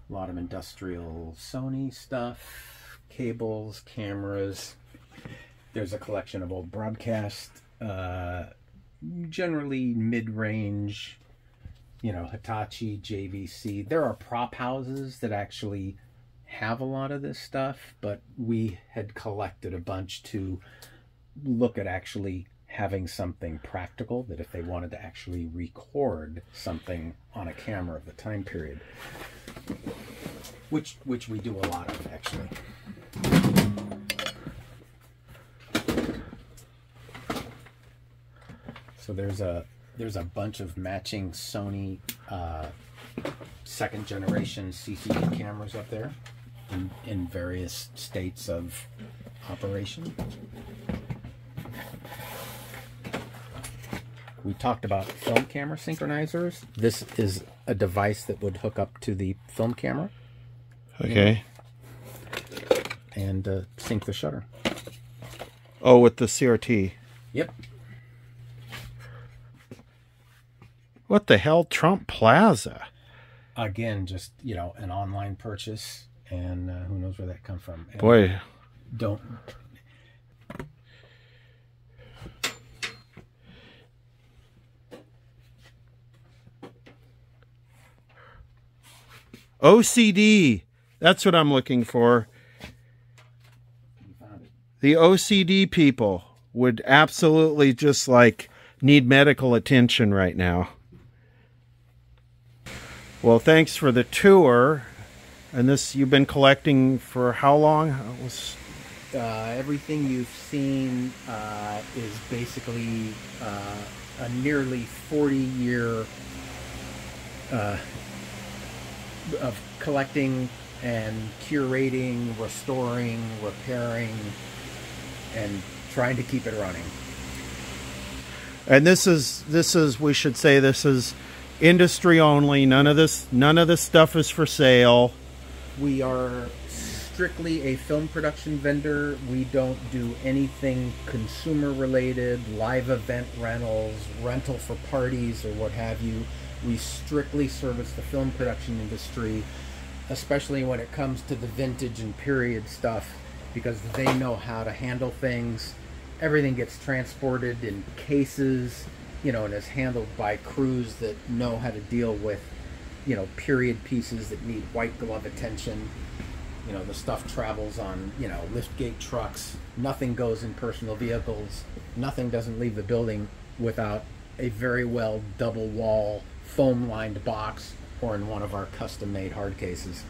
S2: A lot of industrial Sony stuff, cables, cameras. There's a collection of old broadcast, generally mid-range, you know, Hitachi, JVC. There are prop houses that actually have a lot of this stuff, but we had collected a bunch to look at actually having something practical that if they wanted to actually record something on a camera of the time period, which we do a lot of actually. So there's a bunch of matching Sony second generation CCD cameras up there in various states of operation. We talked about film camera synchronizers. This is a device that would hook up to the film camera.
S1: Okay.
S2: And sync the shutter.
S1: Oh, with the CRT.
S2: Yep.
S1: What the hell? Trump Plaza.
S2: Again, just, you know, an online purchase, and who knows where that come from. And
S1: boy.
S2: Don't.
S1: OCD. That's what I'm looking for. The OCD people would absolutely just like need medical attention right now. Well, thanks for the tour. And this you've been collecting for how long?
S2: Everything you've seen is basically a nearly 40-year of collecting and curating, restoring, repairing, and trying to keep it running.
S1: And this is we should say this is industry only. None of this stuff is for sale.
S2: We are strictly a film production vendor. We don't do anything consumer related, live event rentals, rental for parties or what have you. We strictly service the film production industry, especially when it comes to the vintage and period stuff, because they know how to handle things. Everything gets transported in cases, you know, and is handled by crews that know how to deal with, you know, period pieces that need white glove attention. You know, the stuff travels on, you know, liftgate trucks. Nothing goes in personal vehicles. Nothing doesn't leave the building without a very well double wall foam lined box or in one of our custom made hard cases.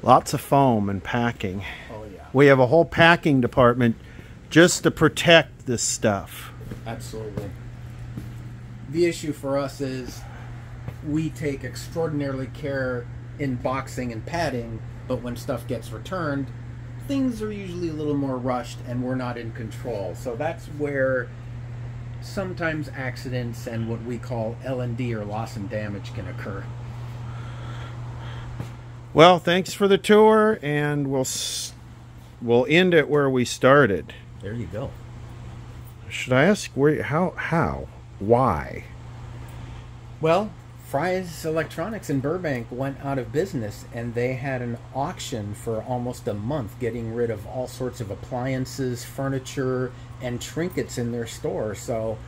S1: Lots of foam and packing.
S2: Oh yeah.
S1: We have a whole packing department just to protect this stuff.
S2: Absolutely. The issue for us is we take extraordinarily care in boxing and padding, but when stuff gets returned, things are usually a little more rushed and we're not in control. So that's where sometimes accidents and what we call L&D or loss and damage can occur.
S1: Well, thanks for the tour, and we'll end it where we started.
S2: There you go.
S1: Should I ask where, how, why?
S2: Well, Fry's Electronics in Burbank went out of business, and they had an auction for almost a month, getting rid of all sorts of appliances, furniture, and trinkets in their store. So,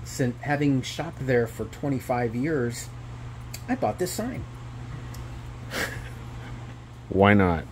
S2: since having shopped there for 25 years, I bought this sign.
S1: Why not?